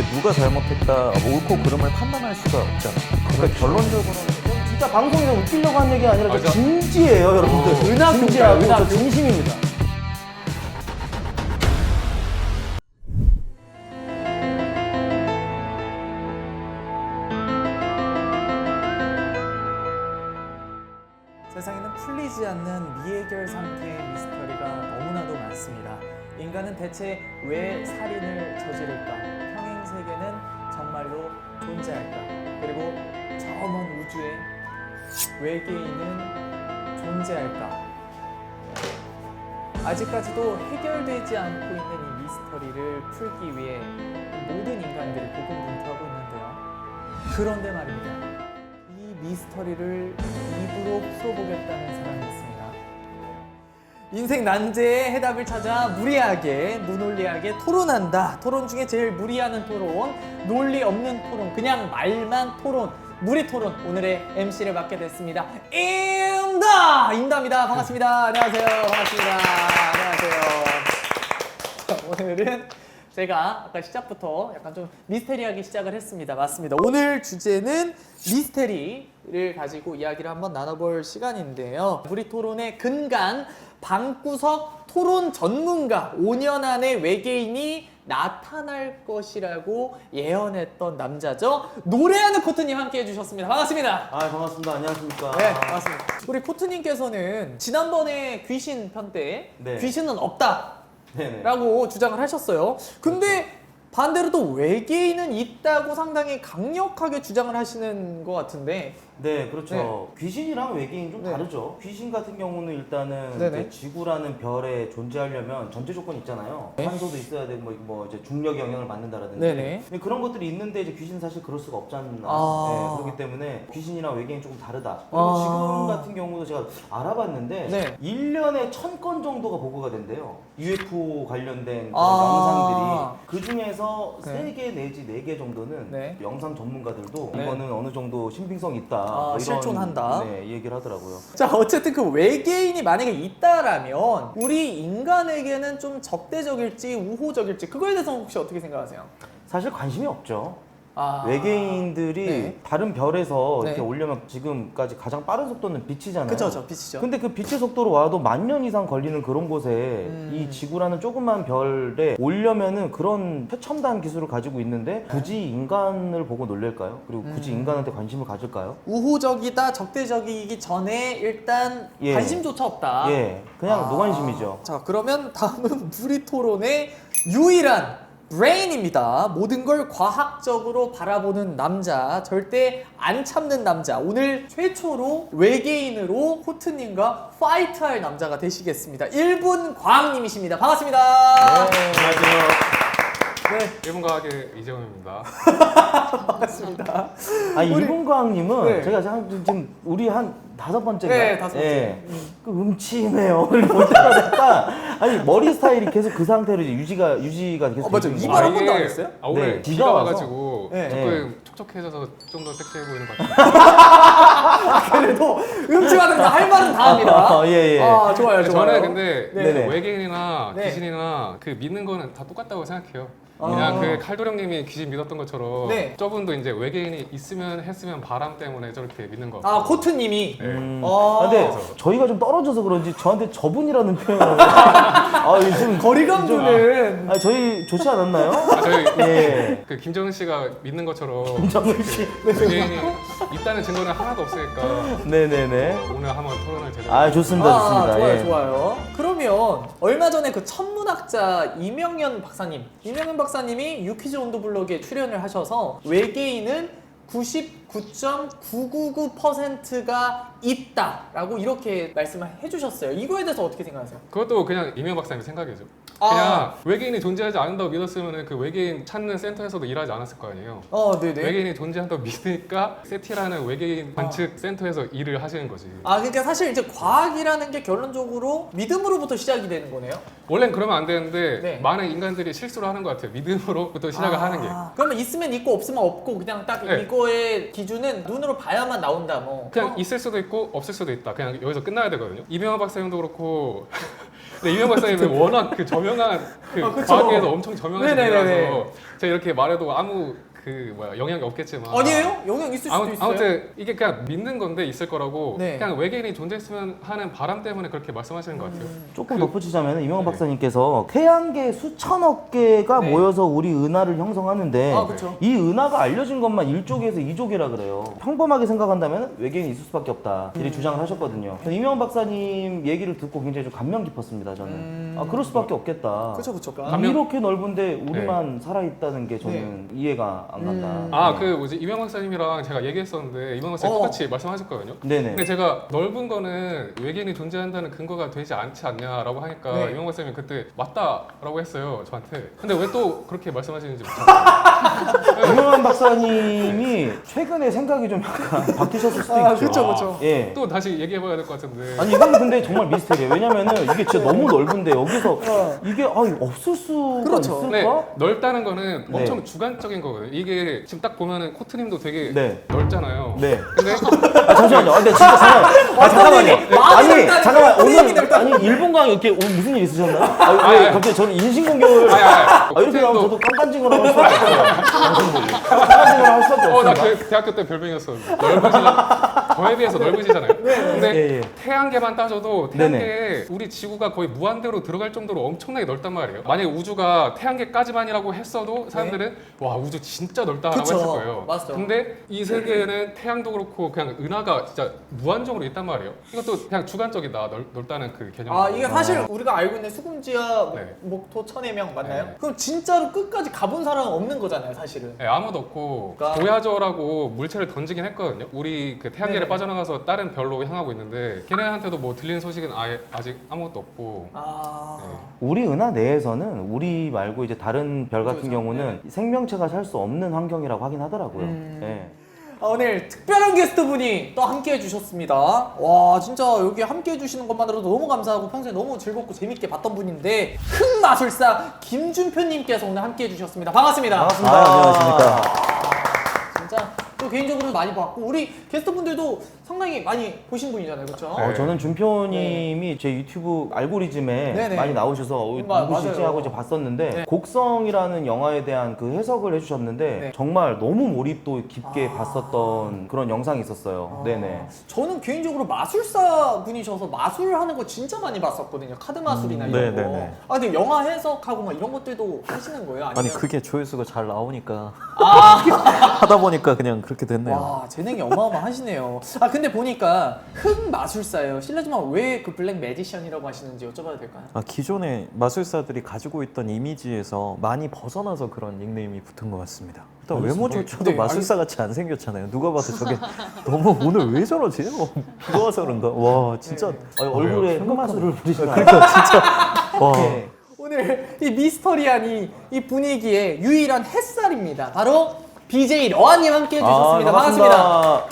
이게 누가 잘못했다, 옳고 그름을 판단할 수가 없잖아. 그러니까 결론적으로는 진짜 방송에서 웃기려고 한 얘기 아니라 맞아. 진지해요, 여러분들. 은하교입니다, 진지하고 은하교. 저 진심입니다. 세상에는 풀리지 않는 미해결 상태의 미스터리가 너무나도 많습니다. 인간은 대체 왜 살인을 저지를까? 평행 세계는 정말로 존재할까? 그리고 저 먼 우주에 외계인은 존재할까? 아직까지도 해결되지 않고 있는 이 미스터리를 풀기 위해 모든 인간들이 고군분투하고 있는데요. 그런데 말입니다. 이 미스터리를 입으로 풀어보겠다는 사람이 있습니다. 인생 난제의 해답을 찾아 무리하게, 무논리하게 토론한다. 토론 중에 제일 무리하는 토론, 논리 없는 토론, 그냥 말만 토론, 무리 토론. 오늘의 MC를 맡게 됐습니다. 임다입니다. 반갑습니다. 안녕하세요. 반갑습니다. 안녕하세요. 자, 오늘은 제가 아까 시작부터 약간 좀 미스테리하게 시작을 했습니다. 맞습니다. 오늘 주제는 미스테리를 가지고 이야기를 한번 나눠볼 시간인데요. 우리 토론의 근간 방구석 토론 전문가, 5년 안에 외계인이 나타날 것이라고 예언했던 남자죠. 노래하는 코트님 함께 해주셨습니다. 반갑습니다. 아, 반갑습니다. 안녕하십니까. 네, 반갑습니다. 우리 코트님께서는 지난번에 귀신 편 때 네. 귀신은 없다 네네. 라고 주장을 하셨어요. 근데 반대로 또 외계인은 있다고 상당히 강력하게 주장을 하시는 것 같은데. 네, 그렇죠. 네. 귀신이랑 외계인 좀 네. 다르죠. 귀신 같은 경우는 일단은 네네. 이제 지구라는 별에 존재하려면 전제 조건이 있잖아요. 네. 산소도 있어야 되고 뭐 이제 중력의 영향을 받는다라든지. 네네. 근데 그런 것들이 있는데 이제 귀신은 사실 그럴 수가 없잖아요. 아. 네, 그렇기 때문에 귀신이랑 외계인 조금 다르다. 그리고 아. 지금 같은 경우도 제가 알아봤는데 네. 1년에 1000건 정도가 보고가 된대요. UFO 관련된 그런 아. 영상들이. 그 중에서 네. 3개 내지 4개 정도는 네. 영상 전문가들도 네. 이거는 어느 정도 신빙성이 있다. 아, 뭐 이런, 실존한다. 네, 얘기를 하더라고요. 자, 어쨌든 그 외계인이 만약에 있다라면 우리 인간에게는 좀 적대적일지 우호적일지 그거에 대해서 혹시 어떻게 생각하세요? 사실 관심이 없죠. 아. 외계인들이 네. 다른 별에서 네. 이렇게 오려면 지금까지 가장 빠른 속도는 빛이잖아요. 그쵸, 저 빛이죠. 근데 그 빛의 속도로 와도 10,000년 이상 걸리는 그런 곳에 이 지구라는 조그만 별에 오려면은 그런 최첨단 기술을 가지고 있는데 굳이 인간을 보고 놀랄까요? 그리고 굳이 인간한테 관심을 가질까요? 우호적이다, 적대적이기 전에 일단 예. 관심조차 없다. 예, 그냥 노관심이죠. 자, 그러면 다음은 무리 토론의 유일한 브레인입니다. 모든 걸 과학적으로 바라보는 남자, 절대 안 참는 남자. 오늘 최초로 외계인으로 코트님과 파이트할 남자가 되시겠습니다. 1분 과학님이십니다. 반갑습니다. 안녕하세요. 네, 일본 과학의 이재훈입니다. 반갑습니다. 아, 일본과학님은 네. 제가 지금 우리 한 5번째인가? 네, 5번째. 그 음침해요. 볼 때마다 약간 아니 머리 스타일이 계속 그 상태로 이제 유지가 계속. 맞아. 되는 이번 거예요. 한 번도 안 했어요? 오늘 네, 비가 비가 와가지고 네. 조금 촉촉해져서 좀 더 섹시해 보이는 것 같아요. 그래도 음침하다 할 말은 다 합니다. 예, 예. 아, 좋아요, 좋아요. 저는 근데 네. 외계인이나 네. 귀신이나 그 믿는 거는 다 똑같다고 생각해요. 그냥 그 칼도령님이 귀신 믿었던 것처럼 네. 저분도 이제 외계인이 있으면 했으면 바람 때문에 저렇게 믿는 거. 아, 코트님이. 네. 근데 저희가 좀 떨어져서 그런지 저한테 저분이라는 표현을 아, 요즘 거리감도는 아, 저희 좋지 않았나요? 아, 저희 예. 그 김정은 씨가 믿는 것처럼 정은 씨. 외계인이 있다는 증거는 하나도 없으니까 네네네. 오늘 한번 토론을 제대로. 아, 좋습니다, 좋습니다. 좋아요, 예. 좋아요. 그러면 얼마 전에 그 천문학자 이명현 박사님, 이명현 박사님이 유퀴즈 온도 블록에 출연을 하셔서 외계인은 99.999%가 있다라고 이렇게 말씀을 해주셨어요. 이거에 대해서 어떻게 생각하세요? 그것도 그냥 이명 박사님 생각이죠. 아. 그냥 외계인이 존재하지 않는다고 믿었으면 그 외계인 찾는 센터에서도 일하지 않았을 거 아니에요. 네네. 외계인이 존재한다고 믿으니까 세티라는 외계인 관측 센터에서 일을 하시는 거지. 아, 그러니까 사실 이제 과학이라는 게 결론적으로 믿음으로부터 시작이 되는 거네요. 원래는 그러면 안 되는데 네. 많은 인간들이 실수를 하는 것 같아요. 믿음으로부터 시작을 하는 게. 그러면 있으면 있고 없으면 없고 그냥 딱 네. 이거에 기준은 눈으로 봐야만 나온다 뭐. 그냥 있을 수도 있고 없을 수도 있다. 그냥 여기서 끝나야 되거든요. 이명환 박사님도 그렇고. 근데 이명환 박사님은 워낙 그 저명한 그 그쵸. 과학계에서 엄청 저명하신 네네네네. 분이라서 제가 이렇게 말해도 아무 그 뭐야 영향이 없겠지만 아니에요? 영향 있을 수도 있어요. 아무튼 이게 그냥 믿는 건데 있을 거라고 네. 그냥 외계인이 존재했으면 하는 바람 때문에 그렇게 말씀하시는 것 같아요. 조금 그- 덧붙이자면 이명환 네. 박사님께서 태양계 수천억 개가 네. 모여서 우리 은하를 형성하는데 아, 그쵸. 이 은하가 알려진 것만 1조개에서 2조개라 그래요. 평범하게 생각한다면 외계인이 있을 수밖에 없다. 이렇게 주장을 하셨거든요. 그래서 이명환 박사님 얘기를 듣고 굉장히 좀 감명 깊었습니다. 저는. 아, 그럴 수밖에 없겠다. 그쵸 그쵸. 이렇게 넓은데 우리만 살아있다는 게 저는 이해가 안 간다. 아, 그 뭐지 이명환 박사님이랑 제가 얘기했었는데 이명환 박사님 똑같이 말씀하셨거든요. 네네. 근데 제가 넓은 거는 외계인이 존재한다는 근거가 되지 않지 않냐라고 하니까 네. 이명환 박사님이 그때 맞다라고 했어요 저한테. 근데 왜 또 그렇게 말씀하시는지 모르겠어요. 이명환 박사님이 최근에 생각이 좀 약간 바뀌셨을 수도 있죠. 그쵸 그쵸. 예. 또 다시 얘기해봐야 될 것 같은데. 아니 이건 근데 정말 미스터리예요. 왜냐면은 이게 진짜 너무 넓은데 여기서 이게 없을 수가 그렇죠. 근데 있을까? 넓다는 거는 네. 엄청 주관적인 거거든요. 이게 지금 딱 보면은 코트님도 되게 네. 넓잖아요. 네. 근데 아 잠시만요. 근데 진짜 잠깐만요. 마음이 아니 넓다는 잠깐만 거, 프레임이 오늘 넓다는 아니 일본 강의 이렇게 오늘 무슨 일 있으셨나요? 아, 왜 아니. 갑자기 저는 인신공격을 이렇게 나오면 저도 깜깜징어를 할 수밖에 없어요. 깜깜징어를 할 수밖에 나 없어요. 그 대학교 때 별명이었어. 저에 비해서 넓으시잖아요. 근데 예, 예. 태양계만 따져도 태양계에 우리 지구가 거의 무한대로 들어갈 정도로 엄청나게 넓단 말이에요. 만약에 우주가 태양계까지만이라고 했어도 사람들은 와 우주 진짜 넓다라고 그쵸. 했을 거예요. 맞죠. 근데 이 세계에는 태양도 그렇고 그냥 은하가 진짜 무한정으로 있단 말이에요. 이것도 그냥 주관적이다 넓다는 그 개념. 아 이게 사실 우리가 알고 있는 수금지와 네. 목토 천해명 맞나요? 네. 그럼 진짜로 끝까지 가본 사람은 없는 거잖아요 사실은. 네, 아무도 없고 그러니까- 보야저라고 물체를 던지긴 했거든요. 우리 그 태양계를 네네. 빠져나가서 다른 별로 향하고 있는데 걔네한테도 뭐 들리는 소식은 아직 아무것도 없고. 아 우리 은하 내에서는 우리 말고 이제 다른 별 같은 그렇죠. 경우는 생명체가 살 수 없는 환경이라고 하긴 하더라고요. 예. 오늘 특별한 게스트 분이 또 함께 해주셨습니다. 와 진짜 여기 함께 해주시는 것만으로도 너무 감사하고 평소에 너무 즐겁고 재밌게 봤던 분인데 흑마술사 김준표님께서 오늘 함께 해주셨습니다. 반갑습니다. 반갑습니다. 안녕하십니까. 진짜 또 개인적으로 많이 봤고 우리 게스트분들도 상당히 많이 보신 분이잖아요, 그렇죠? 네. 저는 준표님이 제 유튜브 알고리즘에 네네. 많이 나오셔서 누구시지 맞아요. 하고 이제 봤었는데 네. 곡성이라는 영화에 대한 그 해석을 해주셨는데 네. 정말 너무 몰입도 깊게 봤었던 그런 영상이 있었어요. 네네. 저는 개인적으로 마술사 분이셔서 마술하는 거 진짜 많이 봤었거든요. 카드 마술이나 이런 거. 네네네. 아 근데 영화 해석하고 막 이런 것들도 하시는 거예요? 아니면... 아니 그게 조회수가 잘 나오니까 하다 보니까 그냥 그렇게 됐네요. 와 재능이 어마어마하시네요. 아 근데 보니까 흑 마술사예요. 실례지만 왜 그 블랙 매지션이라고 하시는지 여쭤봐도 될까요? 기존의 마술사들이 가지고 있던 이미지에서 많이 벗어나서 그런 닉네임이 붙은 것 같습니다. 일단 외모조차도 네, 마술사 같이 안 생겼잖아요. 누가 봐도 저게 너무 오늘 왜 저러지? 비 와서 그런가? 와 진짜 네. 얼굴에 흑마술을 부리시나요? 그러니까 진짜 와 네. 오늘 이 미스터리한 이 분위기의 유일한 햇살입니다. 바로 BJ 러아님 함께 해주셨습니다. 반갑습니다. 와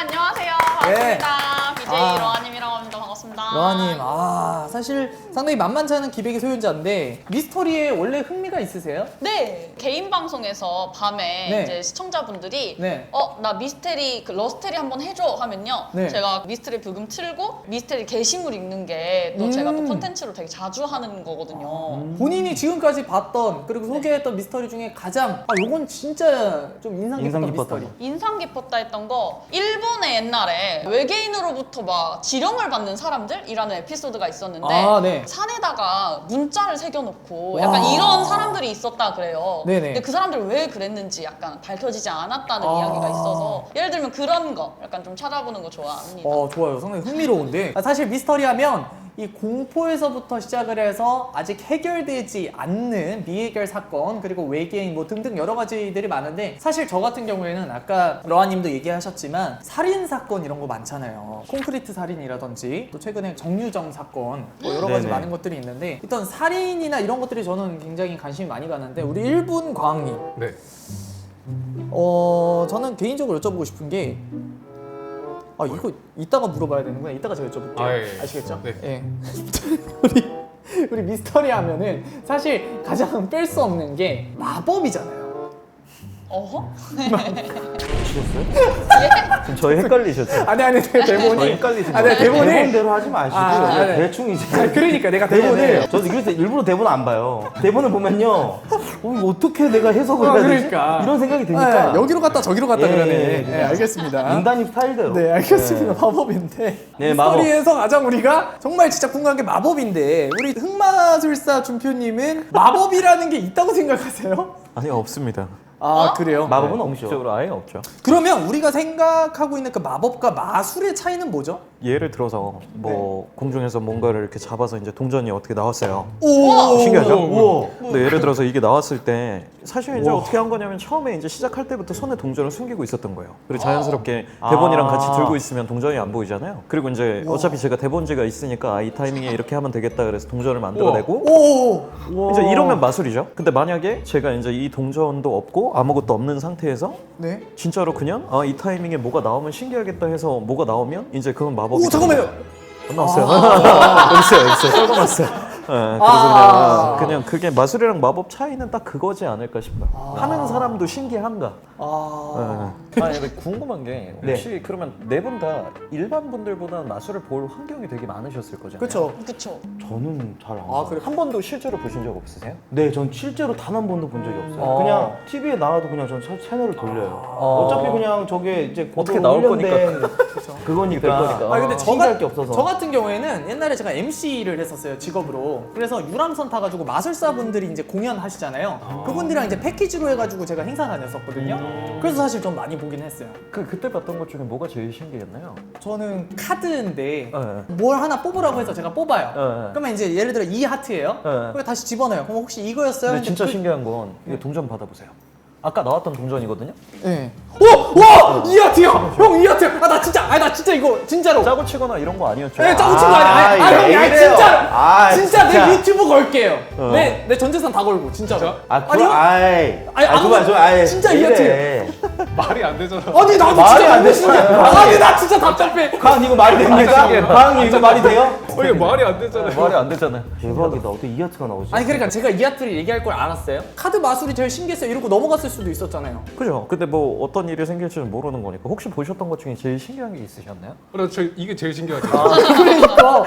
안녕하세요. 반갑습니다. BJ 아. 러아님이라고 합니다. 반갑습니다. 러아님, 사실 상당히 만만치 않은 기백의 소유자인데 미스터리에 원래 흥미가 있으세요? 네 개인 방송에서 밤에 네. 이제 시청자분들이 네. 나 미스테리 그 러스테리 한번 해줘 하면요 네. 제가 미스테리 부금 틀고 미스테리 게시물 읽는 게 또 제가 또 컨텐츠로 되게 자주 하는 거거든요. 본인이 지금까지 봤던 그리고 소개했던 미스터리 중에 가장 요건 진짜 좀 인상 인상 깊었던 깊었던 미스터리. 인상 깊었다 했던 거 일본의 옛날에 외계인으로부터 막 지령을 받는 사람들이라는 에피소드가 있었는데 네. 산에다가 문자를 새겨놓고 와. 약간 이런 사람들이 있었다 그래요. 네네. 근데 그 사람들 왜 그랬는지 약간 밝혀지지 않았다는 이야기가 있어서 예를 들면 그런 거 약간 좀 찾아보는 거 좋아합니다. 좋아요. 상당히 흥미로운데 사실 미스터리 하면 이 공포에서부터 시작을 해서 아직 해결되지 않는 미해결 사건 그리고 외계인 뭐 등등 여러 가지들이 많은데 사실 저 같은 경우에는 아까 러아님도 얘기하셨지만 살인 사건 이런 거 많잖아요. 콘크리트 살인이라든지 또 최근에 정유정 사건 뭐 여러 가지 네네. 많은 것들이 있는데 일단 살인이나 이런 것들이 저는 굉장히 관심이 많이 가는데 우리 일본 과학님 네. 저는 개인적으로 여쭤보고 싶은 게 이거 이따가 물어봐야 되는구나. 이따가 제가 여쭤볼게요. 예. 아시겠죠? 네. 예. 우리 미스터리 하면은 사실 가장 뺄 수 없는 게 마법이잖아요. 어허? 치셨어요? 지금 저희 헷갈리셨죠? 아니 내 대본이 헷갈리신 아니 내 대본이 대본대로 하지 마시고 네. 대충 이제 아니, 그러니까 내가 네네. 대본을 저도 그래서 일부러 대본 안 봐요. 대본을 보면요, 이거 어떻게 내가 해석을 해야 되지? 그러니까. 이런 생각이 드니까. 네, 여기로 갔다 저기로 갔다 예, 그러네. 예, 네, 알겠습니다. 인간이 스타일대로. 네, 알겠습니다. 마법인데. 네, 이 마법. 스토리에서 가장 우리가 정말 진짜 궁금한 게 마법인데 우리 흑마술사 준표님은 마법이라는 게 있다고 생각하세요? 아니 없습니다. 아 그래요? 마법은 네, 없죠. 공식적으로 아예 없죠. 그러면 우리가 생각하고 있는 그 마법과 마술의 차이는 뭐죠? 예를 들어서 뭐 공중에서 뭔가를 이렇게 잡아서 이제 동전이 어떻게 나왔어요. 오 신기하죠? 우와. 근데 예를 들어서 이게 나왔을 때 사실 이제 어떻게 한 거냐면 처음에 이제 시작할 때부터 손에 동전을 숨기고 있었던 거예요. 그리고 자연스럽게 대본이랑 같이 들고 있으면 동전이 안 보이잖아요. 그리고 이제 어차피 제가 대본지가 있으니까 이 타이밍에 이렇게 하면 되겠다 그래서 동전을 만들어내고 오. 이제 이러면 마술이죠. 근데 만약에 제가 이제 이 동전도 없고 아무것도 없는 상태에서 네. 진짜로 그냥 이 타이밍에 뭐가 나오면 신기하겠다 해서 뭐가 나오면 이제 그건 마법이 오 잠깐만요. 안 나왔어요. 여기 있어요. 썰어놨어요. 그래서 그냥 그게 마술이랑 마법 차이는 딱 그거지 않을까 싶어요. 하는 사람도 신기한가. 아니 근데 궁금한 게 혹시 그러면 네 분 다 일반 분들보다는 마술을 볼 환경이 되게 많으셨을 거잖아요. 그렇죠. 그쵸. 저는 잘 안 아 봐요. 그래. 한 번도 실제로 보신 적 없으세요? 네, 전 실제로 단 한 번도 본 적이 없어요. 아. 그냥 TV에 나와도 그냥 전 채널을 돌려요. 어차피 그냥 저게 이제 어떻게 나올 훈련된 그거니까. 거니까. 아 근데 신기할 게 없어서. 저 같은 경우에는 옛날에 제가 MC를 했었어요 직업으로. 그래서 유람선 타가지고 마술사 분들이 이제 공연하시잖아요. 그분들이랑 이제 패키지로 해가지고 제가 행사 다녔었거든요. 그래서 사실 좀 많이 보긴 했어요. 그때 봤던 것 중에 뭐가 제일 신기했나요? 저는 카드인데 네. 뭘 하나 뽑으라고 해서 제가 뽑아요. 네. 그러면 이제 예를 들어 이 하트예요. 그리고 다시 집어넣어요. 그럼 혹시 이거였어요? 근데 근데 진짜 그- 신기한 건 이게 동전 받아보세요. 아까 나왔던 동전이거든요. 네. 와! 이 하트야! 형, 이 하트야! 나 진짜 이거 진짜로. 짜고 치거나 이런 거 아니었죠? 네, 짜고 친거 아니야. 형, 왜 야, 이래요? 진짜 진짜. 내 유튜브 걸게요. 내 전 재산 다 걸고 진짜로. 진짜? 아니요? 아이. 진짜 이 왜 말이 안 되잖아. 아니 나도 말이 진짜 안 너무 돼. 신기해. 아니 나 진짜 답답해. 강 이거 말이 됩니까? 강 이거 말이 돼요? 이게 말이 안 되잖아. 말이 안 되잖아요. 대박이다. 어떻게 이 하트가 나오지? 아니 그러니까 제가 이 하트를 얘기할 걸 알았어요. 카드 마술이 제일 신기했어요. 이러고 넘어갔을 수도 있었잖아요. 그죠? 근데 뭐 어떤 일이 생길지는 모르는 거니까 혹시 보셨던 것 중에 제일 신기한 게 있으셨나요? 그래, 이게 제일 신기하죠. 그러니까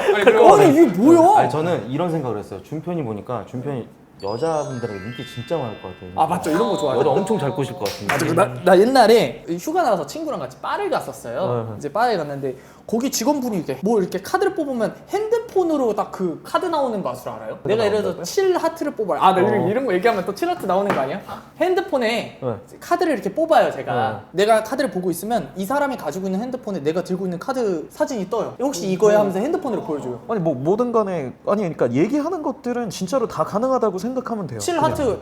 아니 이게 뭐야? 아니 저는 이런 생각을 했어요. 준편이 보니까 준편이 여자분들에게 인기 진짜 많을 것 같아요. 아 맞죠 이런 거 여자 좋아해요. 엄청 잘 꼬실 것 같은데. 맞아. 나 옛날에 휴가 나가서 친구랑 같이 바를 갔었어요. 이제 바에 갔는데 거기 직원분이 이렇게 카드를 뽑으면 핸드폰으로 딱 그 카드 나오는 마술 알아요? 내가 예를 들어서 7 하트를 뽑아요. 나 이런 거 얘기하면 또 7 하트 나오는 거 아니야? 핸드폰에 카드를 이렇게 뽑아요 제가. 내가 카드를 보고 있으면 이 사람이 가지고 있는 핸드폰에 내가 들고 있는 카드 사진이 떠요. 혹시 이거야 하면서 핸드폰으로 보여줘요. 아니 뭐 뭐든 간에 그러니까 얘기하는 것들은 진짜로 다 가능하다고 생각하면 돼요. 7 하트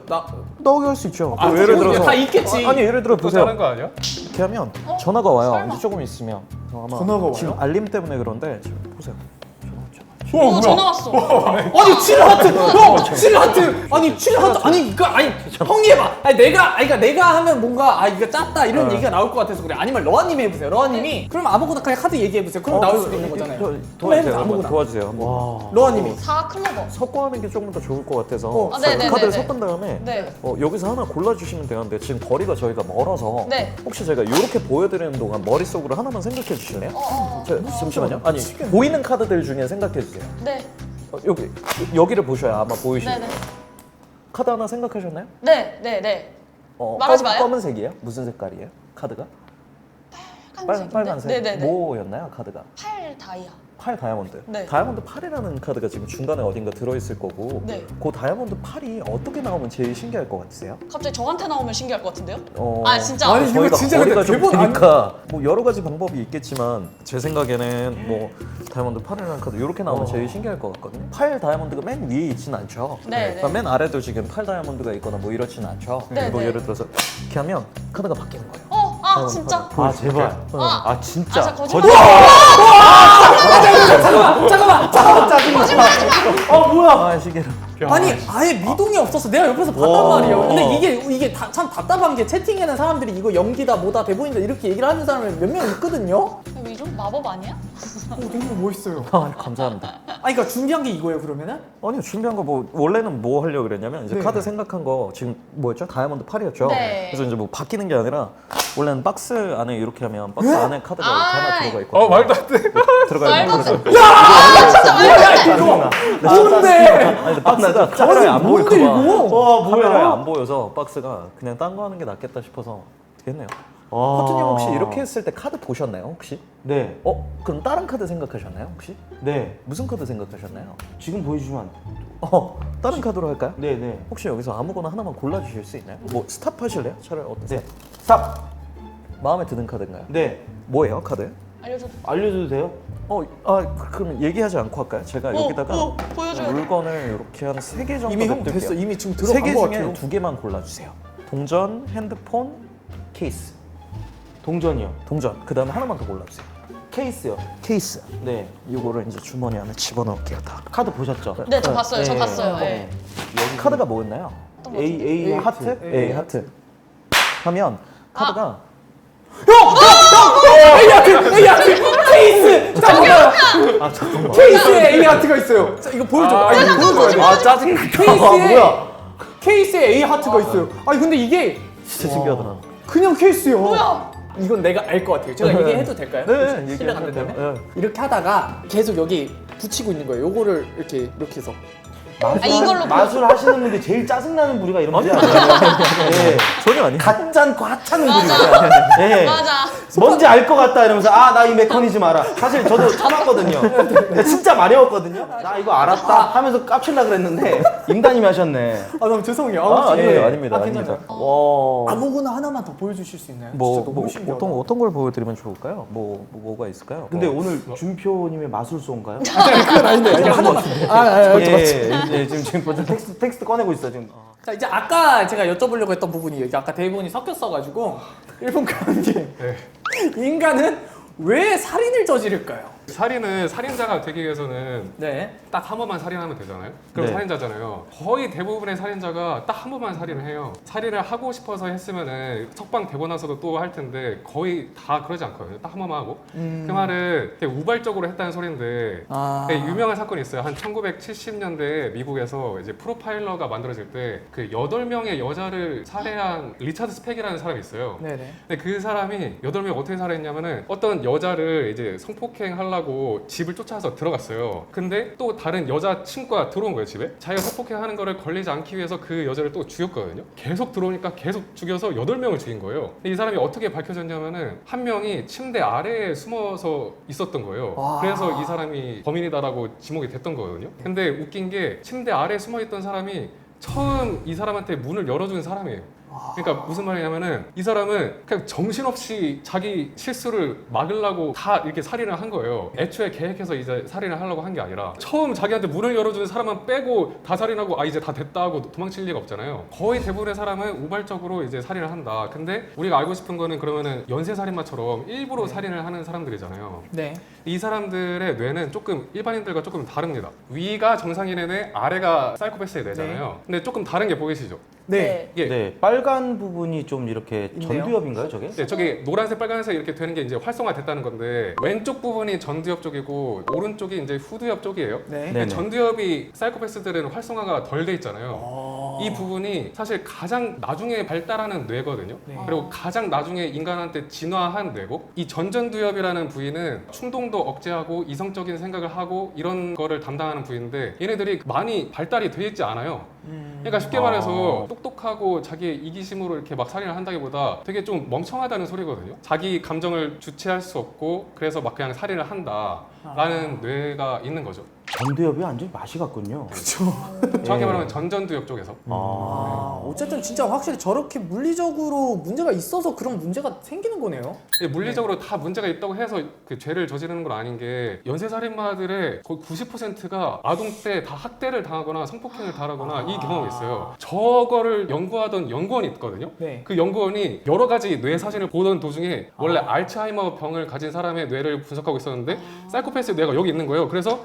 나오게 할 수 있죠. 아, 뭐 예를 들어서 다 있겠지. 아니 예를 들어 또 보세요. 다른 거 아니야? 이렇게 하면 전화가 와요. 이제 조금 있으면 아마 전화가 와요? 지금 알림 때문에 그런데 지금 보세요. 전화 왔어. 아니 7 하트 형 7 하트 아니 7 하트 아니 이거 아니 형이 해봐 아니 그러니까 내가 하면 뭔가 이거 짰다 이런 얘기가 나올 것 같아서 그래 아니면 러아님이 해보세요 러아님이 그럼 아무거나 그냥 카드 얘기해보세요 그럼 나올 수도 있는 거잖아요 그럼 해보세요 도와주세요. 아무거나 도와주세요. 한번. 러아님이 4 클로버. 섞어 하는 게 조금 더 좋을 것 같아서 아, 네네네네. 카드를 섞은 다음에 네. 여기서 하나 골라주시면 되는데 지금 거리가 저희가 멀어서 네. 혹시 제가 이렇게 보여드리는 동안 머릿속으로 하나만 생각해 주실래요? 어. 잠시만요. 아니 보이는 카드들 중에 생각해 주세요. 네. 여기를 보셔야 아마 보이실 네네. 카드 하나 생각하셨나요? 네. 말하지 마요. 검은색이에요? 무슨 색깔이에요? 카드가? 빨간색. 네네네. 뭐였나요 카드가? 8 다이아. 8 다이아몬드. 네. 다이아몬드 8이라는 카드가 지금 중간에 어딘가 들어있을 거고 네. 그 다이아몬드 8이 어떻게 나오면 제일 신기할 것 같으세요? 갑자기 저한테 나오면 신기할 것 같은데요? 어, 아 진짜. 아니, 이거 저희가 진짜 거리가 근데 좀 대본 안- 되니까 뭐 여러 가지 방법이 있겠지만 제 생각에는 뭐 다이아몬드 8이라는 카드 이렇게 나오면 제일 신기할 것 같거든요. 8 다이아몬드가 맨 위에 있진 않죠. 네, 그러니까 네. 맨 아래도 지금 8 다이아몬드가 있거나 뭐 이렇진 않죠. 네, 뭐 네. 예를 들어서 이렇게 하면 카드가 바뀌는 거예요. 진짜. 아 제발. 아, 아 진짜. 아, 거짓말. 잠깐만 뭐야? 아 시계를. 아니 아예 미동이 없어서 내가 옆에서 봤단 말이에요 근데 이게 참 답답한 게 채팅에는 사람들이 이거 연기다 뭐다 대본이다 이렇게 얘기를 하는 사람이 몇 명 있거든요 이좀 마법 아니야? 너무 멋있어요 아 감사합니다. 그러니까 준비한 게 이거예요 그러면은? 아니요, 준비한 거 뭐 원래는 뭐 하려고 그랬냐면 이제 네. 카드 생각한 거 지금 뭐였죠? 다이아몬드 8이었죠. 네. 그래서 이제 뭐 바뀌는 게 아니라 원래는 박스 안에 이렇게 하면 박스 안에 카드가 이렇게 하나 들어가 있거든요. 말도 안 돼. 들어가 말도 안 있는 돼. 거죠. 뭔데? 아니, 근데 박스가 카메라에 안 보일까 봐. 와, 뭐야. 카메라에 안 보여서 박스가 그냥 딴 거 하는 게 낫겠다 싶어서 어떻게 했네요. 커튼님 혹시 이렇게 했을 때 카드 보셨나요 혹시? 네. 그럼 다른 카드 생각하셨나요 혹시? 네. 무슨 카드 생각하셨나요? 지금 보여주시면 안 돼요. 다른 카드로 할까요? 네, 네. 혹시 여기서 아무거나 하나만 골라주실 수 있나요? 뭐 스탑 하실래요? 차라리 어떠세요? 네. 스탑. 마음에 드는 카드인가요? 네. 뭐예요 카드? 알려줘. 알려줘도 돼요? 그럼 얘기하지 않고 할까요? 제가 여기다가 보여줘요. 물건을 이렇게 한 3개 정도 이미 형 냅둘게요. 됐어. 이미 지금 3개 들어간 거 중에 같아요. 2개만 골라주세요. 동전, 핸드폰, 케이스. 동전이요. 동전. 그 다음에 하나만 더 골라주세요. 케이스요. 케이스. 네. 이거를 이제 주머니 안에 집어넣을게요 다. 카드 보셨죠? 네, 저 봤어요. 저 네. 봤어요. 네. 네. 여기 카드가 뭐였나요? A 하트? A 하트. 하면 카드가 케이스! 잠깐만! 케이스에 A 하트가 있어요. 자, 이거 보여줘. 이거 보여줘야 돼. 아, 짜증나. 케이스에 A 하트가 있어요. 아니 근데 이게 진짜 신기하더라. 그냥 케이스요. 뭐야? 이건 내가 알 것 같아요. 제가 얘기해도 될까요? 네, 실례가 안 얘기해도 된다면? 돼요. 이렇게 하다가 계속 여기 붙이고 있는 거예요. 요거를 이렇게 해서. 이걸로 마술 하시는 분들 제일 짜증나는 부류가 이런 분이 아니에요. 네. 전혀 아니에요. 가짠고 하찮은 맞아. 부류가. 네. 맞아. 뭔지 알 것 같다 이러면서 아 나 이 메커니즘 알아. 사실 저도 참았거든요. 진짜 마려웠거든요. 나 이거 알았다 하면서 깝칠라 그랬는데 임다님이 하셨네. 너무 죄송해요. 아니에요, 예. 아닙니다. 괜찮아요. 아닙니다. 와. 아무거나 하나만 더 보여주실 수 있나요? 뭐, 진짜 너무 신기하다. 어떤 걸 보여드리면 좋을까요? 뭐가 있을까요? 근데 오늘 준표님의 마술소인가요? 그건 아닌데. 하나만. 예, 지금 벌써 텍스트 꺼내고 있어 지금. 자 이제 아까 제가 여쭤보려고 했던 부분이 여기 아까 대본이 섞였어가지고 일본 감독님 인간은 왜 살인을 저지를까요? 살인은 살인자가 되기 위해서는 네. 딱 한 번만 살인하면 되잖아요. 그럼 네. 살인자잖아요. 거의 대부분의 살인자가 딱 한 번만 살인을 해요. 살인을 하고 싶어서 했으면은 석방 되고 나서도 또 할 텐데 거의 다 그러지 않거든요. 딱 한 번만 하고. 그 말은 되게 우발적으로 했다는 소리인데 아. 되게 유명한 사건이 있어요. 한 1970년대 미국에서 이제 프로파일러가 만들어질 때 그 8명의 여자를 살해한 리차드 스펙이라는 사람이 있어요. 네네. 근데 그 사람이 8명 어떻게 살해했냐면은 어떤 여자를 이제 성폭행 하려고 집을 쫓아서 들어갔어요. 근데 또 다른 여자 친구가 들어온 거예요, 집에. 자기가 성폭행 하는 거를 걸리지 않기 위해서 그 여자를 또 죽였거든요. 계속 들어오니까 계속 죽여서 8명을 죽인 거예요. 근데 이 사람이 어떻게 밝혀졌냐면은 한 명이 침대 아래에 숨어서 있었던 거예요. 와. 그래서 이 사람이 범인이다라고 지목이 됐던 거거든요. 근데 웃긴 게 침대 아래에 숨어 있던 사람이 처음 이 사람한테 문을 열어준 사람이에요. 그러니까 무슨 말이냐면은 이 사람은 그냥 정신없이 자기 실수를 막으려고 다 이렇게 살인을 한 거예요. 애초에 계획해서 이제 살인을 하려고 한 게 아니라 처음 자기한테 문을 열어주는 사람만 빼고 다 살인하고 아 이제 다 됐다 하고 도망칠 리가 없잖아요. 거의 대부분의 사람은 우발적으로 이제 살인을 한다. 근데 우리가 알고 싶은 거는 그러면은 연쇄살인마처럼 일부러 살인을 하는 사람들이잖아요. 네. 이 사람들의 뇌는 조금 일반인들과 조금 다릅니다. 위가 정상인의 뇌, 아래가 사이코패스의 뇌잖아요. 근데 조금 다른 게 보이시죠? 네. 이게 네, 빨간 부분이 좀 이렇게 있네요. 전두엽인가요, 저게? 네, 저기 노란색, 빨간색 이렇게 되는 게 이제 활성화됐다는 건데 왼쪽 부분이 전두엽 쪽이고 오른쪽이 이제 후두엽 쪽이에요. 네. 네네. 전두엽이 사이코패스들은 활성화가 덜 돼 있잖아요. 이 부분이 사실 가장 나중에 발달하는 뇌거든요. 네. 그리고 가장 나중에 인간한테 진화한 뇌고 이 전전두엽이라는 부위는 충동도 억제하고 이성적인 생각을 하고 이런 거를 담당하는 부위인데 얘네들이 많이 발달이 돼 있지 않아요. 그러니까 쉽게 말해서 똑똑하고 자기의 이기심으로 이렇게 막 살인을 한다기보다 되게 좀 멍청하다는 소리거든요. 자기 감정을 주체할 수 없고 그래서 막 그냥 살인을 한다라는 뇌가 있는 거죠. 전두엽이 완전히 맛이 같군요. 정확히 말하면 전전두엽 쪽에서. 어쨌든 진짜 확실히 저렇게 물리적으로 문제가 있어서 그런 문제가 생기는 거네요. 물리적으로 다 문제가 있다고 해서 그 죄를 저지르는 건 아닌 게 연쇄살인마들의 거의 90%가 아동 때 다 학대를 당하거나 성폭행을 당하거나 이 경험이 있어요. 저거를 연구하던 연구원이 있거든요. 네. 그 연구원이 여러 가지 뇌 사진을 보던 도중에 원래 알츠하이머 병을 가진 사람의 뇌를 분석하고 있었는데 사이코패스의 뇌가 여기 있는 거예요. 그래서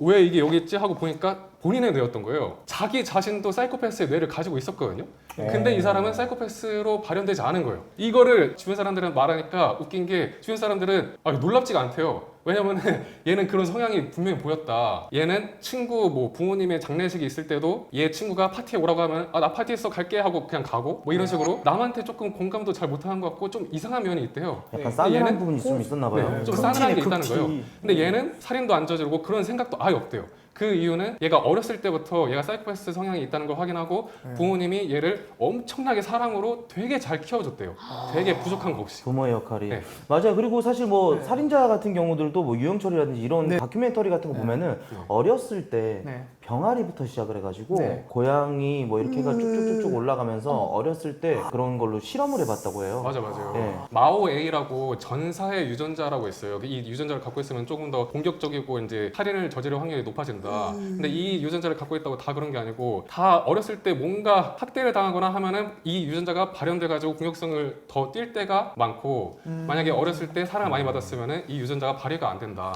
왜 이게 여기 있지 하고 보니까 본인의 뇌였던 거예요. 자기 자신도 사이코패스의 뇌를 가지고 있었거든요. 근데 이 사람은 사이코패스로 발현되지 않은 거예요. 이거를 주변 사람들은 말하니까 웃긴 게 주변 사람들은 놀랍지가 않대요. 왜냐면은 얘는 그런 성향이 분명히 보였다. 얘는 친구 뭐 부모님의 장례식이 있을 때도 얘 친구가 파티에 오라고 하면 아 나 파티 있어 갈게 하고 그냥 가고 뭐 이런 식으로 남한테 조금 공감도 잘 못하는 것 같고 좀 이상한 면이 있대요. 약간 근데 싸늘한 얘는- 부분이 좀 있었나 봐요. 네, 좀 극티네, 싸늘한 게 있다는 극티. 거예요. 근데 얘는 살인도 안 저지르고 그런 생각도 아예 없대요. 그 이유는 얘가 어렸을 때부터 얘가 사이코패스 성향이 있다는 걸 확인하고 부모님이 얘를 엄청나게 사랑으로 되게 잘 키워줬대요. 되게 부족한 거 없이. 부모의 역할이 네. 맞아요. 그리고 사실 뭐 살인자 같은 경우들도 뭐 유영철이라든지 이런 다큐멘터리 같은 거 보면은 어렸을 때 네. 병아리부터 시작을 해가지고 네. 고양이 뭐 이렇게 해가 쭉쭉쭉쭉 올라가면서 어렸을 때 그런 걸로 실험을 해봤다고 해요. 맞아요. 네. 마오 A라고 전사의 유전자라고 있어요. 이 유전자를 갖고 있으면 조금 더 공격적이고 이제 살인을 저지를 확률이 높아진다. 근데 이 유전자를 갖고 있다고 다 그런 게 아니고 다 어렸을 때 뭔가 학대를 당하거나 하면은 이 유전자가 발현돼가지고 공격성을 더 띌 때가 많고 만약에 어렸을 때 사랑을 많이 받았으면은 이 유전자가 발휘가 안 된다.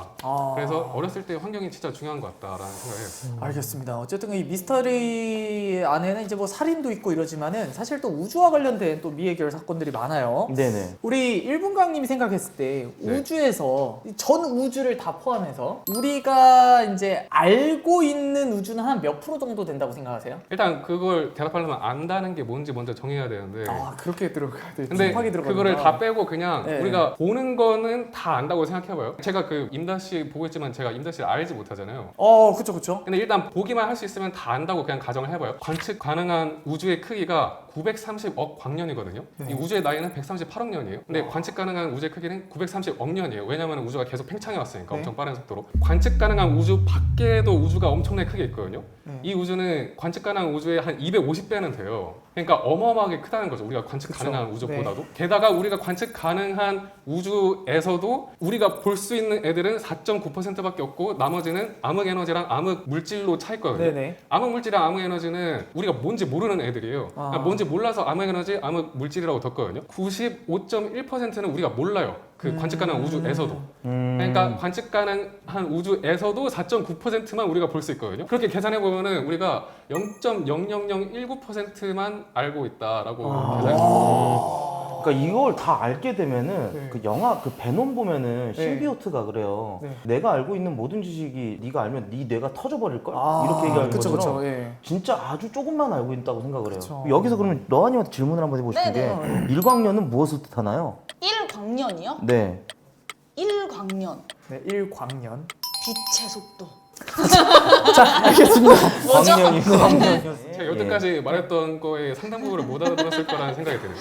그래서 어렸을 때 환경이 진짜 중요한 것 같다라는 생각을 해요. 알겠습니다. 어쨌든 이 미스터리 안에는 이제 뭐 살인도 있고 이러지만은 사실 또 우주와 관련된 또 미해결 사건들이 많아요. 네네. 우리 일분강님이 생각했을 때 네. 우주에서 전 우주를 다 포함해서 우리가 이제 알고 있는 우주는 한 몇 프로 정도 된다고 생각하세요? 일단 그걸 대답하려면 안다는 게 뭔지 먼저 정해야 되는데 아 그렇게 들어가야 돼. 근데 딥하게 들어가는구나. 그거를 다 빼고 그냥 네. 우리가 보는 거는 다 안다고 생각해봐요. 제가 그 임다 씨 보고 있지만 제가 임다 씨를 알지 못하잖아요. 그쵸. 근데 일단 보기만 할 수 있으면 다 안다고 그냥 가정을 해봐요. 관측 가능한 우주의 크기가 930억 광년이거든요. 이 우주의 나이는 138억 년이에요. 근데 관측 가능한 우주의 크기는 930억 년이에요. 왜냐면 우주가 계속 팽창해 왔으니까 엄청 빠른 속도로. 관측 가능한 우주 밖에도 우주가 엄청나게 크게 있거든요. 이 우주는 관측 가능한 우주의 한 250배는 돼요. 그러니까 어마어마하게 크다는 거죠. 우리가 관측 가능한 우주보다도. 게다가 우리가 관측 가능한 우주에서도 우리가 볼 수 있는 애들은 4.9%밖에 없고 나머지는 암흑 에너지랑 암흑 물질로 차 있거든요. 네네. 암흑 물질이랑 암흑 에너지는 우리가 뭔지 모르는 애들이에요. 그러니까 뭔지 몰라서 암흑 에너지, 암흑 물질이라고 뒀거든요. 95.1%는 우리가 몰라요. 그 관측 가능한 우주에서도. 그러니까 관측 가능한 우주에서도 4.9%만 우리가 볼 수 있거든요. 그렇게 계산해 보면은 우리가 0.00019%만 알고 있다라고 계산해 봅니다. 그러니까 이걸 다 알게 되면은 네. 그 영화 그 베놈 보면은 신비오트가 그래요. 네. 내가 알고 있는 모든 지식이 네가 알면 네 뇌가 터져버릴 걸 아, 이렇게 얘기하는 그쵸, 것처럼 그쵸, 예. 진짜 아주 조금만 알고 있다고 생각을 해요. 그쵸. 여기서 그러면 러아님한테 질문을 한번 해보고 싶은 게 일광년은 무엇을 뜻하나요? 1광년이요? 네. 1광년. 네, 1광년. 빛의 속도. 자, 알겠습니다. 광년이 제가 여태까지 말했던 거에 상당 부분을 못 알아들었을 거라는 생각이 드네요.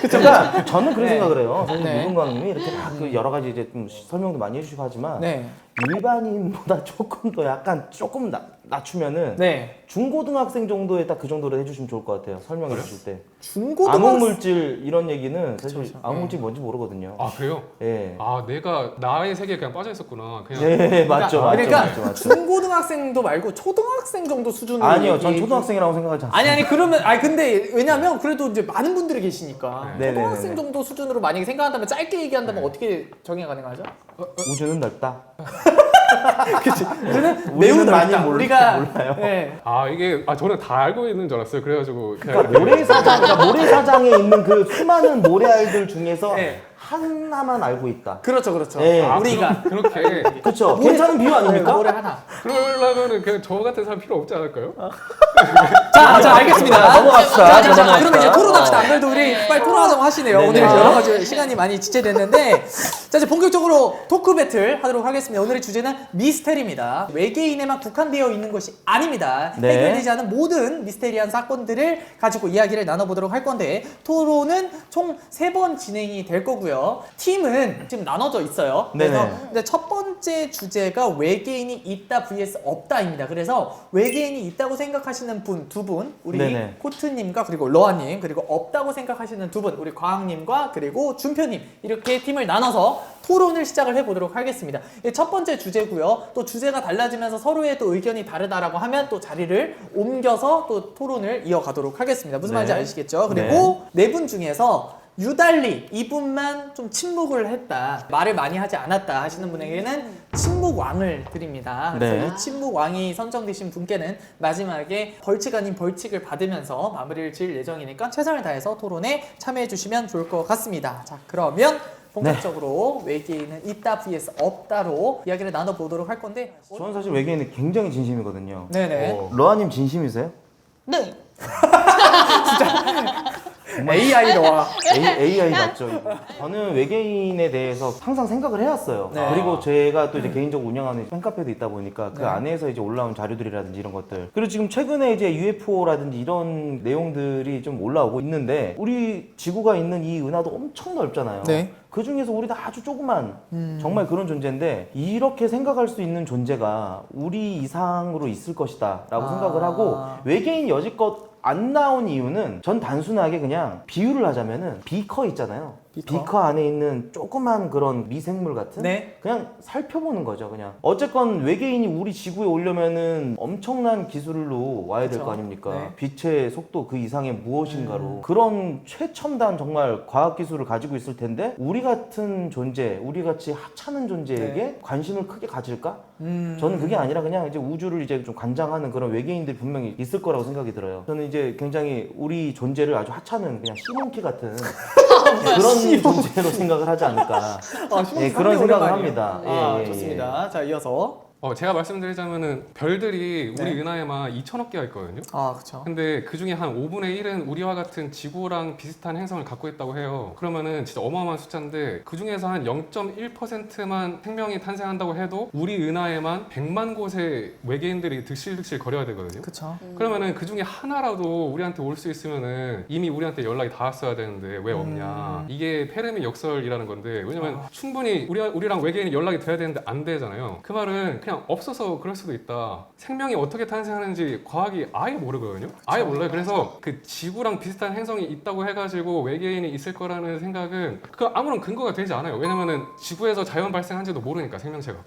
그러니까 저는 그런 네. 생각을 해요. 사실 네. 누군가님이 이렇게 막 그 여러 가지 이제 좀 설명도 많이 해주시고 하지만 네. 일반인보다 조금 더 약간 조금 낮추면은 네. 중고등학생 정도에 딱 그 정도로 해주시면 좋을 것 같아요. 설명해 주실 때. 중고등학생 암흑물질 이런 얘기는 사실 그쵸. 암흑물질이 뭔지 모르거든요. 아 그래요? 예. 아 내가 나의 세계에 그냥 빠져 있었구나. 그냥 예, 맞죠, 그러니까 맞죠. 중고등학생도 말고 초등학생 정도 수준으로 아니요, 전 얘기- 초등학생이라고 생각하지 않습니다. 아니 그러면 근데 왜냐면 그래도 이제 많은 분들이 계시니까 네. 초등학생 네네네네. 정도 수준으로 만약에 생각한다면 짧게 얘기한다면 어떻게 정의가 가능하죠? 우주는 넓다. 그치. 우리는 우리는 매우 많이 넓다. 몰라요. 네. 아 이게 저는 다 알고 있는 줄 알았어요. 그래가지고 그냥 그러니까 모래사장에 있는 그 수많은 모래알들 중에서 네. 하나만 알고 있다. 그렇죠. 예. 우리가 그렇게 그렇죠. 괜찮은 비유 아닙니까? 모래 하나. 그러려면은 그냥 저 같은 사람 필요 없지 않을까요? 자, 알겠습니다. 넘어갑시다. 자, 그러면 이제 토론합시다. 안 그래도 우리 빨리 토론하자고 하시네요. 네네. 오늘 여러 가지 시간이 많이 지체됐는데, 자, 이제 본격적으로 토크 배틀 하도록 하겠습니다. 오늘의 주제는 미스테리입니다. 외계인에만 국한되어 있는 것이 아닙니다. 네. 해결되지 않은 모든 미스테리한 사건들을 가지고 이야기를 나눠보도록 할 건데, 토론은 총 3번 진행이 될 거고요. 팀은 지금 나눠져 있어요. 그래서 네네. 근데 첫 번째 주제가 외계인이 있다 vs 없다입니다. 그래서 외계인이 있다고 생각하시는 분 두 분, 우리 네네. 코트님과 그리고 러아님, 그리고 없다고 생각하시는 두 분, 우리 광님과 그리고 준표님 이렇게 팀을 나눠서 토론을 시작을 해보도록 하겠습니다. 이게 첫 번째 주제고요. 또 주제가 달라지면서 서로의 또 의견이 다르다라고 하면 또 자리를 옮겨서 또 토론을 이어가도록 하겠습니다. 무슨 네. 말인지 아시겠죠? 그리고 네 분 중에서 유달리 이분만 좀 침묵을 했다, 말을 많이 하지 않았다 하시는 분에게는 침묵왕을 드립니다. 그래서 네. 이 침묵왕이 선정되신 분께는 마지막에 벌칙 아닌 벌칙을 받으면서 마무리를 지을 예정이니까 최선을 다해서 토론에 참여해 주시면 좋을 것 같습니다. 자, 그러면 본격적으로 외계인은 있다 vs 없다로 이야기를 나눠보도록 할 건데 저는 사실 외계인에 굉장히 진심이거든요. 네네. 러아님 진심이세요? 네. AI로와 AI 맞죠? 이거. 저는 외계인에 대해서 항상 생각을 해왔어요. 네. 그리고 제가 또 이제 개인적으로 운영하는 팬카페도 있다 보니까 그 네. 안에서 이제 올라온 자료들이라든지 이런 것들. 그리고 지금 최근에 이제 UFO라든지 이런 내용들이 좀 올라오고 있는데 우리 지구가 있는 이 은하도 엄청 넓잖아요. 네. 그 중에서 우리도 아주 조그만 정말 그런 존재인데 이렇게 생각할 수 있는 존재가 우리 이상으로 있을 것이다 라고 생각을 하고 외계인 여지껏 안 나온 이유는 전 단순하게 그냥 비유를 하자면은 비커 있잖아요. 비커 안에 있는 조그만 그런 미생물 같은 네. 그냥 살펴보는 거죠. 그냥 어쨌건 외계인이 우리 지구에 오려면은 엄청난 기술로 와야 될 그쵸. 거 아닙니까? 네. 빛의 속도 그 이상의 무엇인가로 그런 최첨단 정말 과학 기술을 가지고 있을 텐데 우리 같은 존재, 우리 같이 하찮은 존재에게 네. 관심을 크게 가질까? 저는 그게 아니라 그냥 이제 우주를 이제 좀 관장하는 그런 외계인들이 분명히 있을 거라고 생각이 들어요. 저는 이제 굉장히 우리 존재를 아주 하찮은 그냥 시몬키 같은 그런 존재로 생각을 하지 않을까. 예, 그런 생각을 합니다. 예, 예, 좋습니다. 자, 이어서 제가 말씀드리자면은 별들이 우리 네. 은하에만 2천억 개가 있거든요. 그렇죠. 근데 그 중에 한 5분의 1은 우리와 같은 지구랑 비슷한 행성을 갖고 있다고 해요. 그러면은 진짜 어마어마한 숫자인데 그 중에서 한 0.1%만 생명이 탄생한다고 해도 우리 은하에만 100만 곳의 외계인들이 득실득실 거려야 되거든요. 그렇죠. 그러면은 그 중에 하나라도 우리한테 올 수 있으면은 이미 우리한테 연락이 다 왔어야 되는데 왜 없냐. 이게 페르미 역설이라는 건데 왜냐면 충분히 우리랑 외계인이 연락이 돼야 되는데 안 되잖아요. 그 말은 그냥 없어서 그럴 수도 있다. 생명이 어떻게 탄생하는지 과학이 아예 모르거든요. 아예 몰라요. 그래서 그 지구랑 비슷한 행성이 있다고 해가지고 외계인이 있을 거라는 생각은 그 아무런 근거가 되지 않아요. 왜냐면은 지구에서 자연 발생한지도 모르니까 생명체가.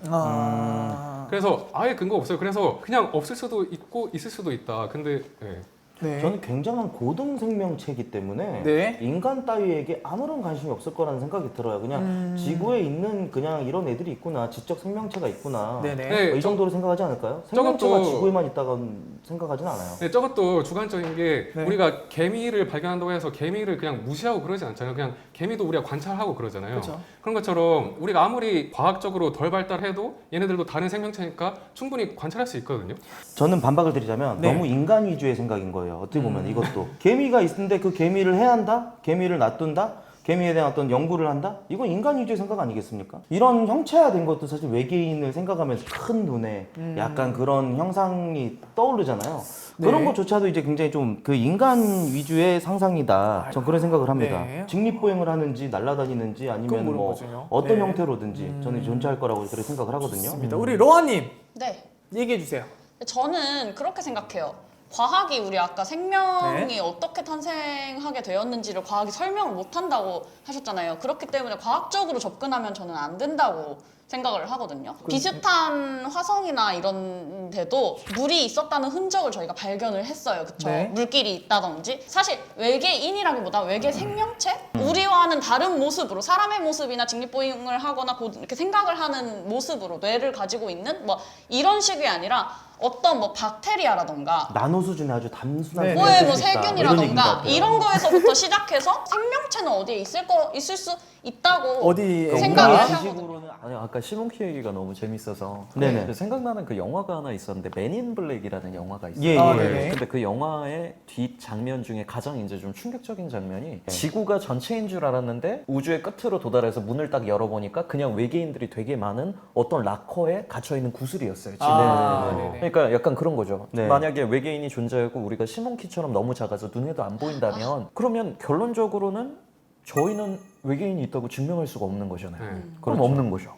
그래서 아예 근거 없어요. 그래서 그냥 없을 수도 있고 있을 수도 있다. 근데 네. 네. 저는 굉장한 고등 생명체이기 때문에 네. 인간 따위에게 아무런 관심이 없을 거라는 생각이 들어요. 그냥 지구에 있는 그냥 이런 애들이 있구나, 지적 생명체가 있구나. 네네. 네, 이 정도로 생각하지 않을까요? 생명체가 저것도- 지구에만 있다고 생각하진 않아요. 네, 저것도 주관적인 게 네. 우리가 개미를 발견한다고 해서 개미를 그냥 무시하고 그러지 않잖아요. 그냥 개미도 우리가 관찰하고 그러잖아요. 그렇죠. 그런 것처럼 우리가 아무리 과학적으로 덜 발달해도 얘네들도 다른 생명체니까 충분히 관찰할 수 있거든요. 저는 반박을 드리자면 네. 너무 인간 위주의 생각인 거예요. 어떻게 보면 이것도 개미가 있는데 그 개미를 해한다, 개미를 놔둔다, 개미에 대한 어떤 연구를 한다? 이건 인간 위주의 생각 아니겠습니까? 이런 형체화된 것도 사실 외계인을 생각하면서 큰 눈에 약간 그런 형상이 떠오르잖아요. 그런 네. 것조차도 이제 굉장히 좀 그 인간 위주의 상상이다. 전 그런 생각을 합니다. 네. 직립보행을 하는지 날아다니는지 그건 아니면 모르는 뭐 거죠. 어떤 네. 형태로든지 저는 존재할 거라고 그렇게 생각을 하거든요. 좋습니다. 우리 로아님 네. 얘기해 주세요. 저는 그렇게 생각해요. 과학이 우리 아까 생명이 네. 어떻게 탄생하게 되었는지를 과학이 설명을 못 한다고 하셨잖아요. 그렇기 때문에 과학적으로 접근하면 저는 안 된다고 생각을 하거든요. 비슷한 화성이나 이런 데도 물이 있었다는 흔적을 저희가 발견을 했어요. 그쵸? 네. 물길이 있다든지. 사실 외계인이라기보다 외계 생명체? 우리와는 다른 모습으로 사람의 모습이나 직립보행을 하거나 이렇게 생각을 하는 모습으로 뇌를 가지고 있는 뭐 이런 식이 아니라 어떤 뭐 박테리아라던가 나노 수준의 아주 단순한 네. 뭐에 뭐 생명체가 있다. 이런 얘기인 것 세균이라던가 같아요. 이런 거에서부터 시작해서 생명체는 어디에 있을 수 있다고 어디에 생각을 있나? 하거든요. 지식으로는 아니 아까 시몬키 얘기가 너무 재밌어서 네네. 그 생각나는 그 영화가 하나 있었는데 맨인 블랙이라는 영화가 있어요. 예, 아, 예. 네네. 근데 그 영화의 뒷 장면 중에 가장 이제 좀 충격적인 장면이 지구가 전체인 줄 알았는데 우주의 끝으로 도달해서 문을 딱 열어보니까 그냥 외계인들이 되게 많은 어떤 락커에 갇혀 있는 구슬이었어요. 지금. 네네. 그러니까 약간 그런 거죠. 네. 만약에 외계인이 존재하고 우리가 시몬키처럼 너무 작아서 눈에도 안 보인다면 그러면 결론적으로는 저희는 외계인이 있다고 증명할 수가 없는 거잖아요. 네. 그럼 없는 거죠.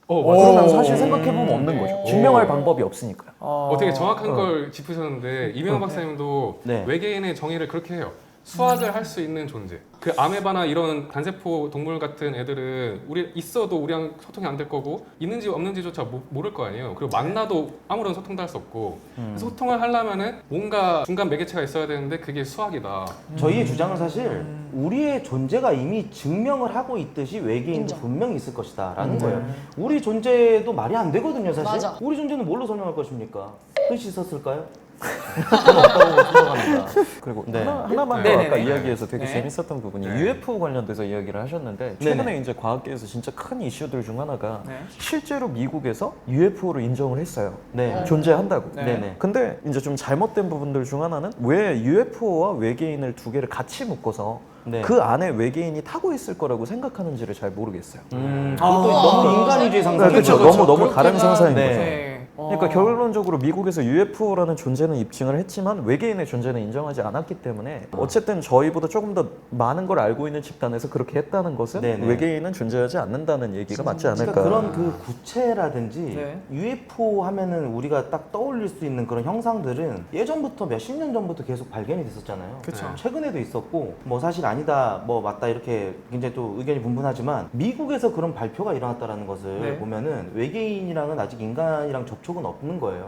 맞아요. 그러면 사실 생각해보면 없는 거죠. 증명할 방법이 없으니까요. 되게 정확한 걸 짚으셨는데 이명호 박사님도 네. 외계인의 정의를 그렇게 해요. 수학을 할 수 있는 존재. 그 아메바나 이런 단세포 동물 같은 애들은 우리 있어도 우리랑 소통이 안 될 거고 있는지 없는지조차 모를 거 아니에요. 그리고 만나도 아무런 소통도 할 수 없고 소통을 하려면은 뭔가 중간 매개체가 있어야 되는데 그게 수학이다. 저희의 주장은 사실 우리의 존재가 이미 증명을 하고 있듯이 외계인도 인정. 분명히 있을 것이다 라는 거예요. 우리 존재도 말이 안 되거든요 사실. 맞아. 우리 존재는 뭘로 설명할 것입니까? 뜻이 있었을까요? 없다고 생각합니다. 그리고 네. 하나만 네. 더 아까 네네네. 이야기에서 되게 네. 재밌었던 부분이 네. UFO 관련돼서 이야기를 하셨는데 최근에 네네. 이제 과학계에서 진짜 큰 이슈들 중 하나가 네. 실제로 미국에서 UFO를 인정을 했어요. 네. 존재한다고. 네. 네네. 근데 이제 좀 잘못된 부분들 중 하나는 왜 UFO와 외계인을 두 개를 같이 묶어서 네. 그 안에 외계인이 타고 있을 거라고 생각하는지를 잘 모르겠어요. 그것도 아. 너무 인간주의 상상인 그렇죠. 거죠. 너무 다른 상상인 네. 거죠. 네. 그러니까 결론적으로 미국에서 UFO라는 존재는 입증을 했지만 외계인의 존재는 인정하지 않았기 때문에 어쨌든 저희보다 조금 더 많은 걸 알고 있는 집단에서 그렇게 했다는 것은 네네. 외계인은 존재하지 않는다는 얘기가 맞지 않을까. 그러니까 그런 그 구체라든지 네. UFO 하면은 우리가 딱 떠올릴 수 있는 그런 형상들은 예전부터 몇십 년 전부터 계속 발견이 됐었잖아요. 그쵸. 최근에도 있었고 뭐 사실 아니다 뭐 맞다 이렇게 굉장히 또 의견이 분분하지만 미국에서 그런 발표가 일어났다라는 것을 네. 보면은 외계인이랑은 아직 인간이랑 접촉은 없는 거예요.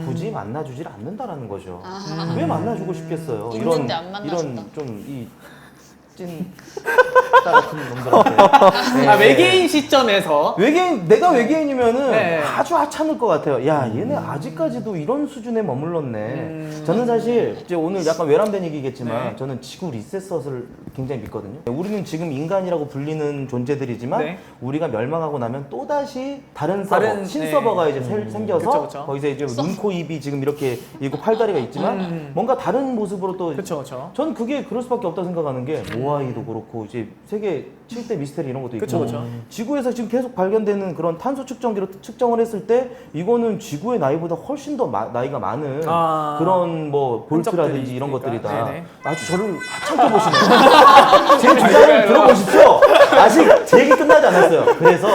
굳이 만나주질 않는다라는 거죠. 아. 왜 만나주고 싶겠어요? 있는데 안 만나준다. 이런 좀 이 찐 같은 놈들한테. 아, 외계인 시점에서 내가 외계인이면은 네. 아주 하찮을 것 같아요. 야, 얘네 아직까지도 이런 수준에 머물렀네. 저는 사실 이제 오늘 약간 외람된 얘기겠지만 네. 저는 지구 리셋섯을 굉장히 믿거든요. 우리는 지금 인간이라고 불리는 존재들이지만 네. 우리가 멸망하고 나면 또 다시 다른 서버, 다른, 신서버가 네. 이제 생겨서 그쵸, 그쵸. 거기서 이제 눈, 코, 입이 지금 이렇게 있고 팔다리가 있지만 뭔가 다른 모습으로 또 그렇죠, 그렇죠. 전 그게 그럴 수밖에 없다고 생각하는 게 모아이도 그렇고 이제 세계 7대 미스테리 이런 것도 있고 그쵸, 그쵸. 지구에서 지금 계속 발견되는 그런 탄소 측정기로 측정을 했을 때 이거는 지구의 나이보다 훨씬 더 나이가 많은 그런 뭐 볼트라든지 흔적들이 이런 있으니까. 것들이다. 네네. 아주 저를 하찮게 보시네요. 제 주장을 들어보십시오. 아직 제 얘기 끝나지 않았어요. 그래서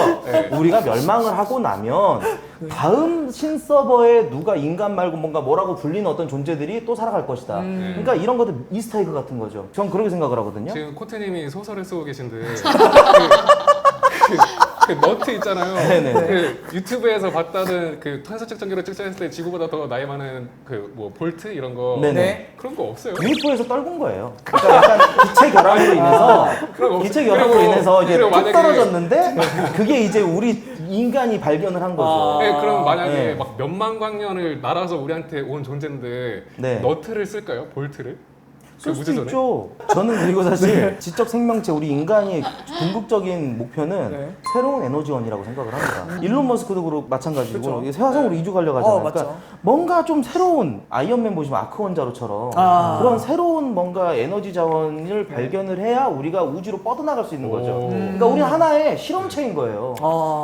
우리가 멸망을 하고 나면 다음 신서버에 누가 인간 말고 뭔가 뭐라고 불리는 어떤 존재들이 또 살아갈 것이다. 그러니까 이런 것들 이스터에그 같은 거죠. 전 그렇게 생각을 하거든요. 지금 코트님이 소설을 쓰고 계신데 그 너트 있잖아요. 네네. 그 유튜브에서 봤다는 그 탄소 측정기로 측정했을 때 지구보다 더 나이 많은 그 뭐 볼트 이런 거 네네. 네. 그런 거 없어요. UFO에서 떨군 거예요. 그러니까 약간 기체 결함으로 인해서 그런 거 기체 없어요. 결함으로 인해서 이제 그리고 툭 만약에- 떨어졌는데 그게 이제 우리 인간이 발견을 한 거죠. 네, 그럼 만약에 네. 막 몇만 광년을 날아서 우리한테 온 존재인데 네. 너트를 쓸까요? 볼트를? 그 쓸 수도 우주선에? 있죠. 저는 그리고 사실 지적 생명체 우리 인간이 궁극적인 목표는 네. 새로운 에너지원이라고 생각을 합니다. 일론 머스크도 그렇고 마찬가지고 그렇죠. 이게 새화성으로 이주 가려고 하잖아요. 맞죠. 그러니까 뭔가 좀 새로운 아이언맨 보시면 아크 원자로처럼 그런 새로운 뭔가 에너지 자원을 발견을 해야 우리가 우주로 뻗어나갈 수 있는 거죠. 그러니까 우리 하나의 실험체인 거예요.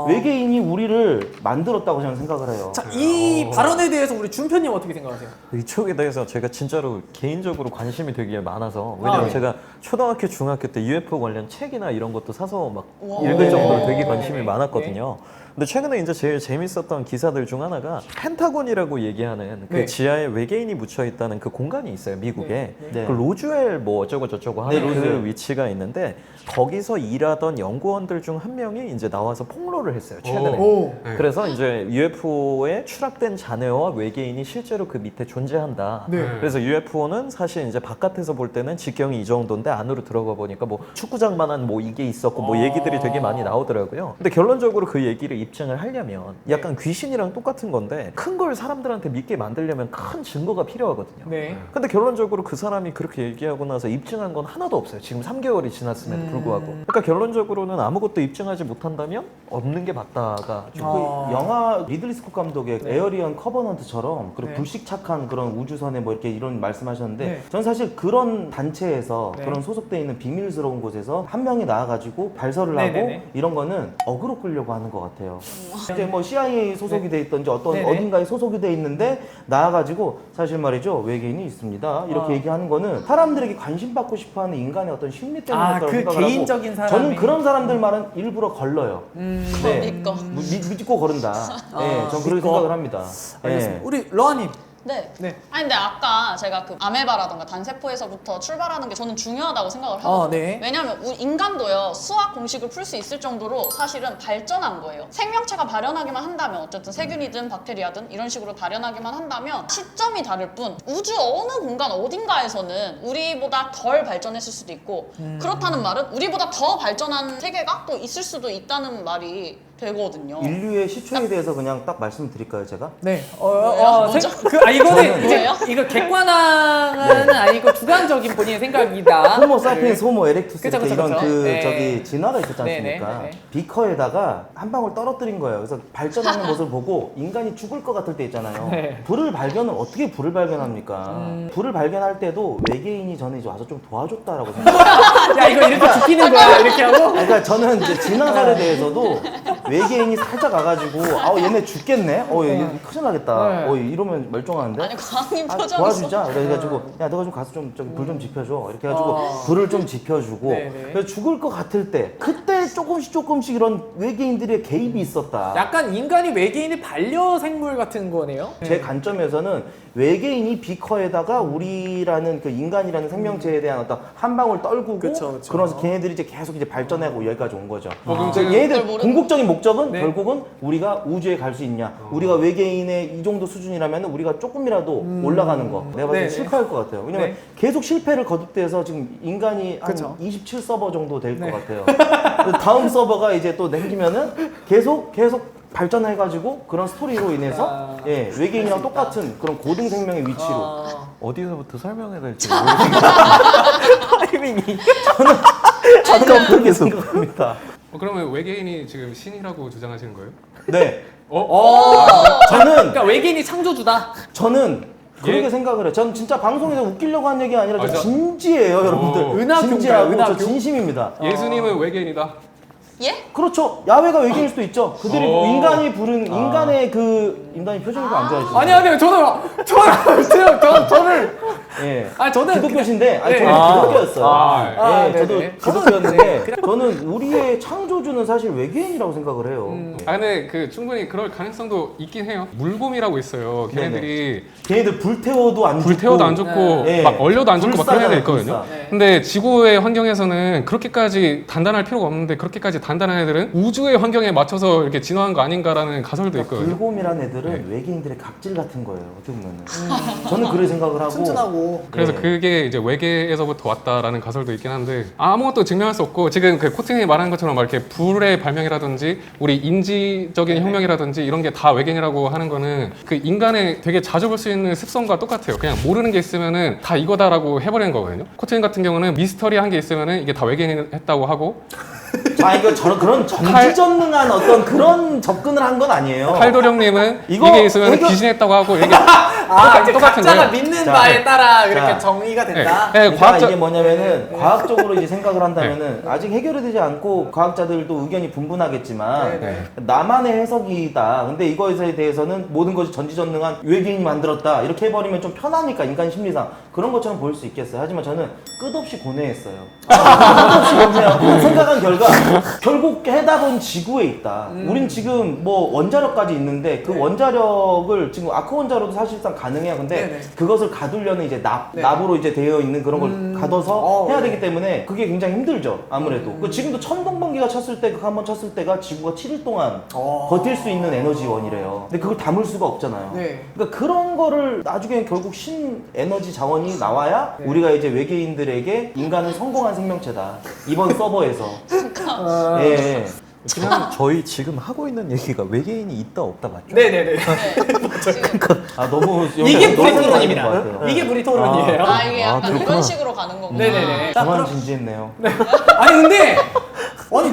외계인이 우리를 만들었다고 저는 생각을 해요. 자, 이 발언에 대해서 우리 준표님 어떻게 생각하세요? 이쪽에 대해서 제가 진짜로 개인적으로 관심이 되게 많아서 왜냐면 네. 제가 초등학교, 중학교 때 UFO 관련 책이나 이런 것도 사서 막 우와. 읽을 네. 정도로 되게 관심이 네. 많았거든요. 근데 최근에 이제 제일 재밌었던 기사들 중 하나가 펜타곤이라고 얘기하는 그 네. 지하에 외계인이 묻혀 있다는 그 공간이 있어요, 미국에. 네. 그 로즈웰 뭐 어쩌고 저쩌고 하는 네, 로즈웰. 그 위치가 있는데 거기서 일하던 연구원들 중 한 명이 이제 나와서 폭로를 했어요, 최근에. 오. 네. 그래서 이제 UFO에 추락된 잔해와 외계인이 실제로 그 밑에 존재한다. 네. 그래서 UFO는 사실 이제 바깥에서 볼 때는 직경이 이 정도인데 안으로 들어가 보니까 뭐 축구장만한 뭐 이게 있었고 뭐 얘기들이 되게 많이 나오더라고요. 근데 결론적으로 그 얘기를 입증을 하려면 약간 귀신이랑 똑같은 건데 큰 걸 사람들한테 믿게 만들려면 큰 증거가 필요하거든요. 네. 근데 결론적으로 그 사람이 그렇게 얘기하고 나서 입증한 건 하나도 없어요. 지금 3개월이 지났음에도 불구하고. 그러니까 결론적으로는 아무것도 입증하지 못한다면 없는 게 맞다가 좀 그 영화 리들리 스콧 감독의 에어리언 커버넌트처럼 그리고 네. 불식착한 그런 우주선에 뭐 이렇게 이런 말씀하셨는데 네. 저는 사실 그런 단체에서 네. 그런 소속돼 있는 비밀스러운 곳에서 한 명이 나와가지고 발설을 하고 네네네. 이런 거는 어그로 끌려고 하는 것 같아요. 이제 뭐 CIA 소속이 돼 있던지 어떤 네네. 어딘가에 소속이 돼 있는데 나와가지고 사실 말이죠 외계인이 있습니다 이렇게 얘기하는 거는 사람들에게 관심 받고 싶어하는 인간의 어떤 심리 때문에 아, 그렇다고 그 생각을 개인적인 하고 사람이- 저는 그런 사람들 말은 일부러 걸러요. 네. 믿고. 믿고 거른다. 네, 전 그렇게 믿고. 생각을 합니다. 알겠습니다. 네. 우리 러아님. 네. 네. 아니 근데 아까 제가 그 아메바라던가 단세포에서부터 출발하는 게 저는 중요하다고 생각을 하거든요. 네. 왜냐하면 우리 인간도요 수학 공식을 풀 수 있을 정도로 사실은 발전한 거예요. 생명체가 발현하기만 한다면 어쨌든 세균이든 박테리아든 이런 식으로 발현하기만 한다면 시점이 다를 뿐 우주 어느 공간 어딘가에서는 우리보다 덜 발전했을 수도 있고 그렇다는 말은 우리보다 더 발전한 세계가 또 있을 수도 있다는 말이 되거든요. 인류의 시초에 대해서 그냥 딱 말씀드릴까요, 제가? 네. 뭐죠? 이거는 이제 뭐예요? 이거 객관화는 아니고 주관적인 본인의 생각이다. 호모 사피엔스, 호모 에렉투스 그쵸, 이렇게 그쵸, 이런 그쵸. 그 네. 저기 진화가 있었지 네, 않습니까? 네, 네. 비커에다가 한 방울 떨어뜨린 거예요. 그래서 발전하는 모습을 보고 인간이 죽을 것 같을 때 있잖아요. 네. 불을 발견을 어떻게 불을 발견합니까? 불을 발견할 때도 외계인이 저는 이제 와서 좀 도와줬다라고 생각해요. 야 이거 이렇게 지키는 거야 이렇게 하고. 그러니까 저는 이제 진화설에 대해서도 외계인이 살짝 와가지고 얘네 죽겠네? 얘 큰일 나겠다. 네. 이러면 멀쩡한데? 아니 과학님 표정이 도와주자. 그래가지고 야 너가 좀 가서 좀 저기 불 좀 지펴줘. 이렇게 해가지고 불을 좀 지펴주고 네네. 그래서 죽을 것 같을 때 그때 조금씩 이런 외계인들의 개입이 있었다. 약간 인간이 외계인의 반려생물 같은 거네요. 제 관점에서는 외계인이 비커에다가 우리라는 그 인간이라는 생명체에 대한 어떤 한 방울 떨구고 그쵸, 그쵸. 그러면서 걔네들이 이제 계속 이제 발전하고 여기까지 온 거죠. 그럼 그래서 지금 얘네들 그걸 모르는 궁극적인 목적은 네. 결국은 우리가 우주에 갈 수 있냐, 우리가 외계인의 이 정도 수준이라면 우리가 조금이라도 올라가는 거. 내가 봤을 때 네네. 실패할 것 같아요. 왜냐면 네. 계속 실패를 거듭돼서 지금 인간이 한 그쵸. 27 서버 정도 될 것 네. 같아요. 그 다음 서버가 이제 또 생기면은 계속 발전해가지고 그런 스토리로 인해서 예, 외계인이랑 똑같은 그런 고등 생명의 위치로 어디서부터 설명해야 될지 모르겠어요. 타이밍이. 저는 그렇게 생각합니다. 그러면 외계인이 지금 신이라고 주장하시는 거예요? 네, 저는 저는 그러니까 외계인이 창조주다. 그렇게 예? 생각을 해요. 전 진짜 방송에서 웃기려고 한 얘기가 아니라 저 저- 진지해요, 여러분들. 은하교인가요, 진지하고 저 은하교? 진심입니다. 예수님은 외계인이다. 예? 그렇죠. 야외가 외계인일 수도 있죠. 그들이 오. 인간이 부른 인간의 그 인간이 표정이 안 좋아지죠. 아니요 저는 예. 저는 기독교신데 네. 저는 기독교였어요. 아, 예, 저도 네네. 기독교였는데 저는 우리의 창조주는 사실 외계인이라고 생각을 해요. 근데 그 충분히 그럴 가능성도 있긴 해요. 물곰이라고 있어요. 걔네들이 걔네들 불태워도 안 불태워도 안 죽고, 좋고 네. 막 얼려도 안 좋고 막 그런 애들 불사잖아요, 있거든요. 불사. 네. 근데 지구의 환경에서는 그렇게까지 단단할 필요가 없는데 그렇게까지 단단한 애들은 우주의 환경에 맞춰서 이렇게 진화한 거 아닌가라는 가설도 있거든요. 불곰이란 애들은 외계인들의 각질 같은 거예요. 어떻게 보면은. 저는 그렇게 생각을 하고. 튼튼하고. 그래서 예. 그게 이제 외계에서부터 왔다라는 가설도 있긴 한데 아무것도 증명할 수 없고 지금 그 코팅이 말하는 것처럼 막 이렇게 불의 발명이라든지 우리 인지적인 혁명이라든지 이런 게 다 외계인이라고 하는 거는 그 인간의 되게 자주 볼 수 있는 습성과 똑같아요. 그냥 모르는 게 있으면은 다 이거다라고 해버리는 거거든요. 코팅 같은 경우는 미스터리한 게 있으면은 이게 다 외계인이 했다고 하고 이거 그런 전지전능한 어떤 그런 접근을 한 건 아니에요. 칼도령님은 이거 이게 있으면 이거- 귀신이 했다고 하고 이게 이제 똑같은 각자가 거예요. 믿는 자, 바에 따라 그렇게 자. 정의가 된다. 네, 그러니까 과학자 이게 뭐냐면은 과학적으로 이제 생각을 한다면은 아직 해결이 되지 않고 과학자들도 의견이 분분하겠지만 네, 나만의 해석이다. 근데 이거에 대해서는 모든 것이 전지전능한 외계인이 만들었다. 이렇게 해버리면 좀 편하니까 인간 심리상 그런 것처럼 보일 수 있겠어요. 하지만 저는 끝없이 고뇌했어요. 끝없이 고뇌하고 생각한 결과 결국 해답은 지구에 있다. 우린 지금 뭐 원자력까지 있는데 그 원자력을 지금 아크 원자로도 사실상 가능해요. 근데 네네. 그것을 가두려는 이제 네. 납으로 이제 되어 있는 그런 걸 가둬서 해야 네. 되기 때문에 그게 굉장히 힘들죠. 아무래도. 그 지금도 천둥번개가 쳤을 때, 그거 한번 쳤을 때가 지구가 7일 동안 버틸 수 있는 에너지원이래요. 근데 그걸 담을 수가 없잖아요. 네. 그러니까 그런 거를 나중에 결국 신 에너지 자원이 나와야 네. 우리가 이제 외계인들에게 인간은 성공한 생명체다. 이번 서버에서. 예. 저희 지금 하고 있는 얘기가 외계인이 있다 없다 맞죠? 네네네. 네. 지금 너무 이게 너무 불이 생각이 토론입니다. 나는 것 같아요. 이게 불이 토론이에요. 이게 약간 그렇구나. 이런 식으로 가는 거구나. 네네네. 자, 저만 그럼 진지했네요. 아니 근데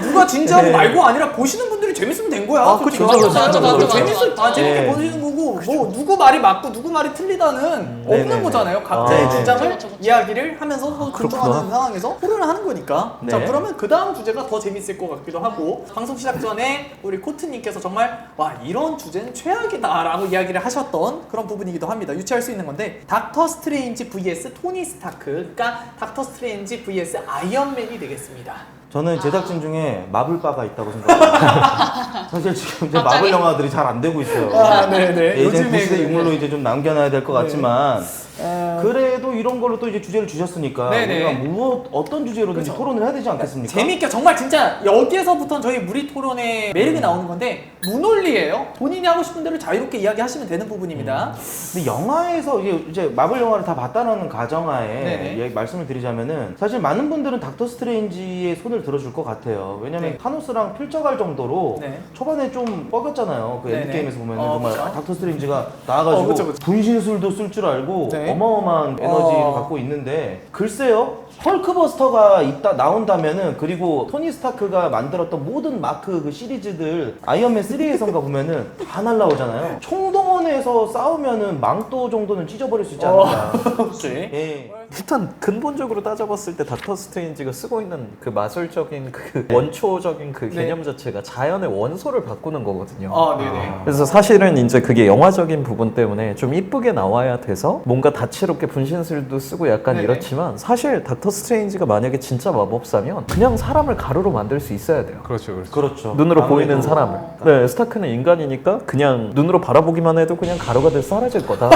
누가 진지하고 네. 말고 아니라 보시는 분들이 재밌으면 된 거야. 그쵸, 솔직히. 그쵸, 맞아. 재밌을 다 재밌게 네. 보시는 거고 뭐 누구 말이 맞고 누구 말이 틀리다는 없는 네네네. 거잖아요. 각자의 아, 주장을 그쵸, 그쵸. 이야기를 하면서 서로 존중하는 상황에서 토론을 하는 거니까. 네. 자 그러면 그 다음 주제가 더 재밌을 것 같기도 하고 방송 시작 전에 우리 코트님께서 정말 와 이런 주제는 최악이다라고 이야기를 하셨던 그런 부분이기도 합니다. 유추할 수 있는 건데 닥터 스트레인지 vs 토니 스타크, 그러니까 닥터 스트레인지 vs 아이언맨이 되겠습니다. 저는 제작진 중에 마블바가 있다고 생각합니다. 사실 지금 이제 마블 영화들이 잘 안 되고 있어요. 네네. 예, 이제 구시대 유물로 이제 좀 남겨놔야 될 것 같지만 그래도 이런 걸로 또 이제 주제를 주셨으니까 네네. 우리가 어떤 주제로든지 그쵸. 토론을 해야 되지 않겠습니까? 재밌게 정말 진짜 여기에서부터는 저희 무리 토론의 매력이 나오는 건데 무논리예요. 본인이 하고 싶은 대로 자유롭게 이야기하시면 되는 부분입니다. 근데 영화에서 이제 마블 영화를 다 봤다는 가정하에 네네. 말씀을 드리자면은 사실 많은 분들은 닥터 스트레인지의 손을 들어줄 것 같아요. 왜냐면 네. 타노스랑 필적할 정도로 네. 초반에 좀 뻐겼잖아요. 그 네네. 엔드게임에서 보면은 그쵸. 정말 닥터 스트레인지가 나와가지고 그쵸. 분신술도 쓸 줄 알고 네. 어마어마한 에너지를 갖고 있는데 글쎄요. 헐크버스터가 나온다면은 그리고 토니 스타크가 만들었던 모든 마크 그 시리즈들 아이언맨 3에선가 보면은 다 날라오잖아요. 총동원해서 싸우면은 망토 정도는 찢어버릴 수 있지 않을까. 그렇지. 예. 일단 근본적으로 따져봤을 때 닥터 스트레인지가 쓰고 있는 그 마술적인 그 원초적인 그 네. 개념 자체가 자연의 원소를 바꾸는 거거든요. 아, 네네. 그래서 사실은 이제 그게 영화적인 부분 때문에 좀 이쁘게 나와야 돼서 뭔가 다채롭게 분신술도 쓰고 약간 네네. 이렇지만 사실 닥터 스트레인지가 만약에 진짜 마법사면 그냥 사람을 가루로 만들 수 있어야 돼요. 그렇죠, 그렇죠. 그렇죠. 눈으로 아무래도. 보이는 사람을. 네, 스타크는 인간이니까 그냥 눈으로 바라보기만 해도 그냥 가루가 돼 사라질 거다.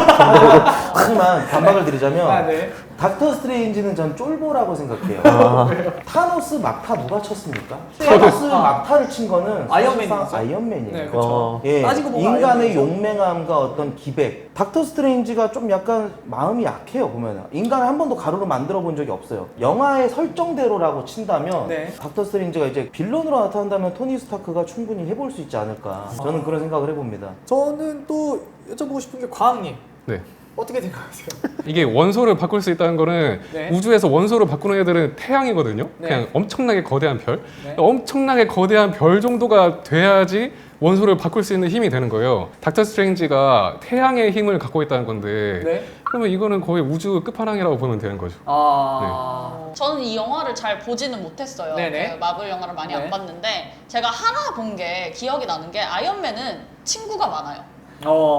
하지만 반박을 드리자면 아, 네. 닥터 스트레인지는 전 쫄보라고 생각해요. 아. 타노스 막타 누가 쳤습니까? 타노스 막타를 친 거는 아이언맨이죠. 사실상 아이언맨이에요. 네, 그렇죠. 어. 예, 따지고 보면 인간의 아이언맨이죠. 용맹함과 어떤 기백. 닥터 스트레인지가 좀 약간 마음이 약해요, 보면은. 인간을 한 번도 가루로 만들어 본 적이 없어요. 영화의 설정대로라고 친다면, 네. 닥터 스트레인지가 이제 빌런으로 나타난다면 토니 스타크가 충분히 해볼 수 있지 않을까. 저는 그런 생각을 해봅니다. 저는 또 여쭤보고 싶은 게 과학님 네. 어떻게 생각하세요? 이게 원소를 바꿀 수 있다는 거는 네. 우주에서 원소를 바꾸는 애들은 태양이거든요. 네. 그냥 엄청나게 거대한 별. 네. 엄청나게 거대한 별 정도가 돼야지 원소를 바꿀 수 있는 힘이 되는 거예요. 닥터 스트레인지가 태양의 힘을 갖고 있다는 건데 네. 그러면 이거는 거의 우주 끝판왕이라고 보면 되는 거죠. 아. 저는 이 영화를 잘 보지는 못했어요. 네네. 그 마블 영화를 많이 네. 안 봤는데 제가 하나 본 게 기억이 나는 게 아이언맨은 친구가 많아요.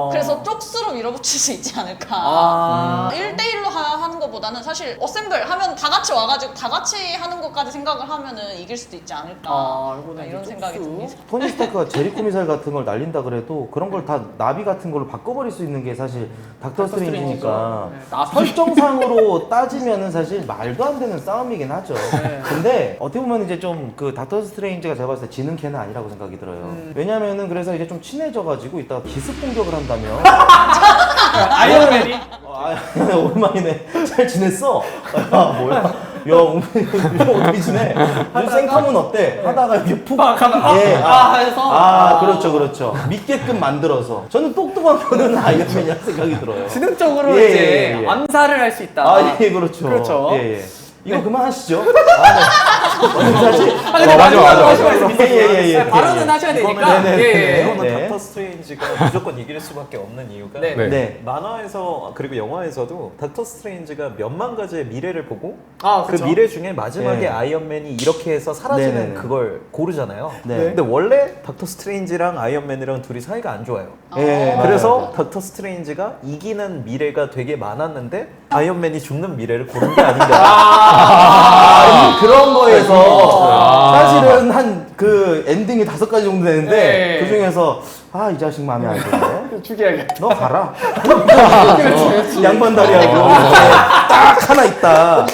그래서 쪽수로 밀어붙일 수 있지 않을까. 아. 1대1로 하는 것보다는 사실 어셈블 하면 다 같이 와가지고 다 같이 하는 것까지 생각을 하면은 이길 수도 있지 않을까. 이거는 이런 이제 생각이 쪽수. 듭니다. 토니 스타크가 제리코 미사일 같은 걸 날린다 그래도 그런 걸 다 나비 같은 걸로 바꿔버릴 수 있는 게 사실 닥터 스트레인지니까 네, 나비. 설정상으로 따지면은 사실 말도 안 되는 싸움이긴 하죠. 네. 근데 어떻게 보면 이제 좀 그 닥터 스트레인지가 제가 봤을 때 지는 캐는 아니라고 생각이 들어요. 왜냐면은 그래서 이제 좀 친해져가지고 이따가 기습 공격을 한다면 아이언맨이 오랜만이네. 잘 지냈어? 야 뭐야? 야 오늘 어떻게 지내? 요즘 생카문 어때? 하다가 이렇게 푹 예, 해서 그렇죠. 믿게끔 만들어서 저는 똑똑한 거는 아이언맨이라는 생각이 들어요. 지능적으로 예, 이제 예, 예. 암살을 할 수 있다. 아, 예, 그렇죠. 그렇죠. 예, 예. 이거 그만하시죠. 사실. 근데 맞아. 발언은 하셔야 되니까. 네네. 예. 이거는 네. 닥터 스트레인지가 무조건 이길 수밖에 없는 이유가 네. 네. 네. 만화에서 그리고 영화에서도 닥터 스트레인지가 몇만 가지의 미래를 보고 아, 그 그렇죠. 미래 중에 마지막에 네. 아이언맨이 이렇게 해서 사라지는 네네네. 그걸 고르잖아요. 네. 근데 원래 닥터 스트레인지랑 아이언맨이랑 둘이 사이가 안 좋아요. 예, 그래서 맞아요. 닥터 스트레인지가 이기는 미래가 되게 많았는데 아이언맨이 죽는 미래를 고른 게 아닌가. 그런 거에서 사실은 한 그 엔딩이 5가지 정도 되는데 네. 그 중에서 이 자식 마음에 안 드네. 죽여야겠다. 너 가라. 양반다리하고 딱 하나 있다.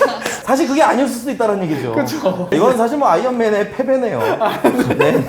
사실 그게 아니었을 수도 있다는 얘기죠. 그렇죠. 이건 사실 뭐 아이언맨의 패배네요. 네.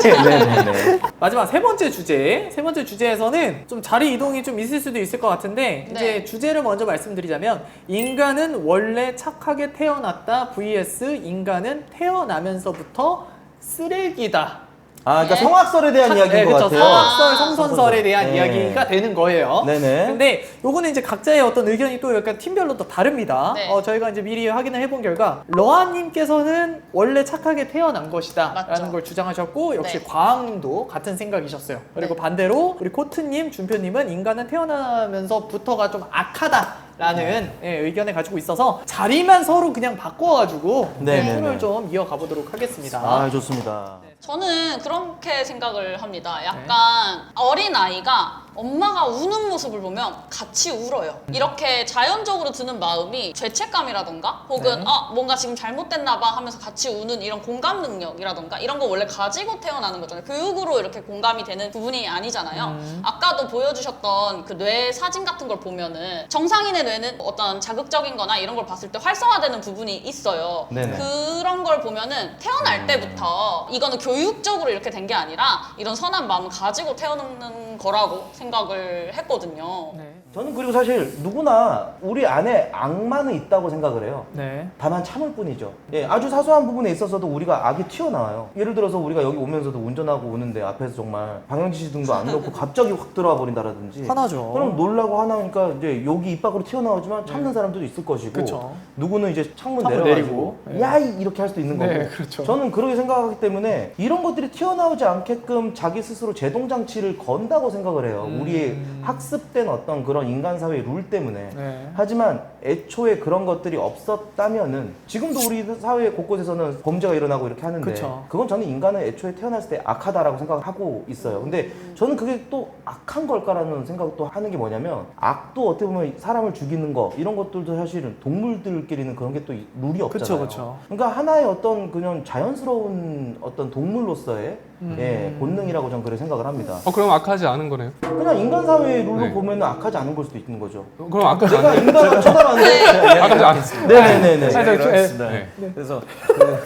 마지막 세 번째 주제에서는 좀 자리 이동이 좀 있을 수도 있을 것 같은데 이제 네. 주제를 먼저 말씀드리자면 인간은 원래 착하게 태어났다 vs 인간은 태어나면서부터 쓰레기다. 그러니까 네. 성악설에 대한 이야기인 것 그렇죠. 같아요. 성악설, 성선설에 대한 네. 이야기가 되는 거예요. 네네. 근데 요거는 이제 각자의 어떤 의견이 또 약간 팀별로 또 다릅니다. 네. 저희가 이제 미리 확인을 해본 결과 러아님께서는 원래 착하게 태어난 것이다 맞죠. 라는 걸 주장하셨고 역시 네. 과학님도 같은 생각이셨어요. 그리고 네. 반대로 우리 코트님, 준표님은 인간은 태어나면서부터가 좀 악하다라는 의견을 가지고 있어서 자리만 서로 그냥 바꿔가지고 네네네. 토론을 좀 이어가 보도록 하겠습니다. 좋습니다. 네. 저는 그렇게 생각을 합니다. 약간 어린 아이가 엄마가 우는 모습을 보면 같이 울어요. 이렇게 자연적으로 드는 마음이 죄책감이라던가 혹은 뭔가 지금 잘못됐나 봐 하면서 같이 우는 이런 공감 능력이라던가 이런 거 원래 가지고 태어나는 거잖아요. 교육으로 이렇게 공감이 되는 부분이 아니잖아요. 아까도 보여주셨던 그 뇌 사진 같은 걸 보면은 정상인의 뇌는 어떤 자극적인 거나 이런 걸 봤을 때 활성화되는 부분이 있어요. 네네. 그런 걸 보면은 태어날 때부터 이거는 교육적으로 이렇게 된 게 아니라 이런 선한 마음을 가지고 태어나는 거라고 생각을 했거든요. 네. 저는 그리고 사실 누구나 우리 안에 악마는 있다고 생각을 해요. 네. 다만 참을 뿐이죠. 예, 아주 사소한 부분에 있어서도 우리가 악이 튀어나와요. 예를 들어서 우리가 여기 오면서도 운전하고 오는데 앞에서 정말 방향지시등도 안 넣고 갑자기 확 들어와 버린다라든지. 화나죠. 그럼 놀라고 화나니까 이제 여기 입 밖으로 튀어나오지만 참는 사람들도 있을 것이고. 그쵸. 누구는 이제 창문 창문 내려가지고 내리고. 야 이렇게 할 수도 있는 거고. 네, 그렇죠. 저는 그렇게 생각하기 때문에 이런 것들이 튀어나오지 않게끔 자기 스스로 제동장치를 건다고 생각을 해요. 우리의 학습된 어떤 그런 인간 사회의 룰 때문에. 네. 하지만 애초에 그런 것들이 없었다면은 지금도 우리 사회 곳곳에서는 범죄가 일어나고 이렇게 하는데 그쵸. 그건 저는 인간은 애초에 태어났을 때 악하다라고 생각을 하고 있어요. 근데 저는 그게 또 악한 걸까라는 생각도 하는 게 뭐냐면 악도 어떻게 보면 사람을 죽이는 거 이런 것들도 사실은 동물들끼리는 그런 게 또 룰이 없잖아요. 그쵸. 그러니까 하나의 어떤 그냥 자연스러운 어떤 동물로서의 예, 본능이라고 저는 그렇게 생각을 합니다. 그럼 악하지 않은 거네요. 그냥 인간 사회의 룰로 네. 보면 악하지 않은 걸 수도 있는 거죠. 그럼 악하지 내가 않은 인간을 쳐다봤는데 악하지 않습니다. 네네네네. 네. 그렇습니다. 네. 그래서 그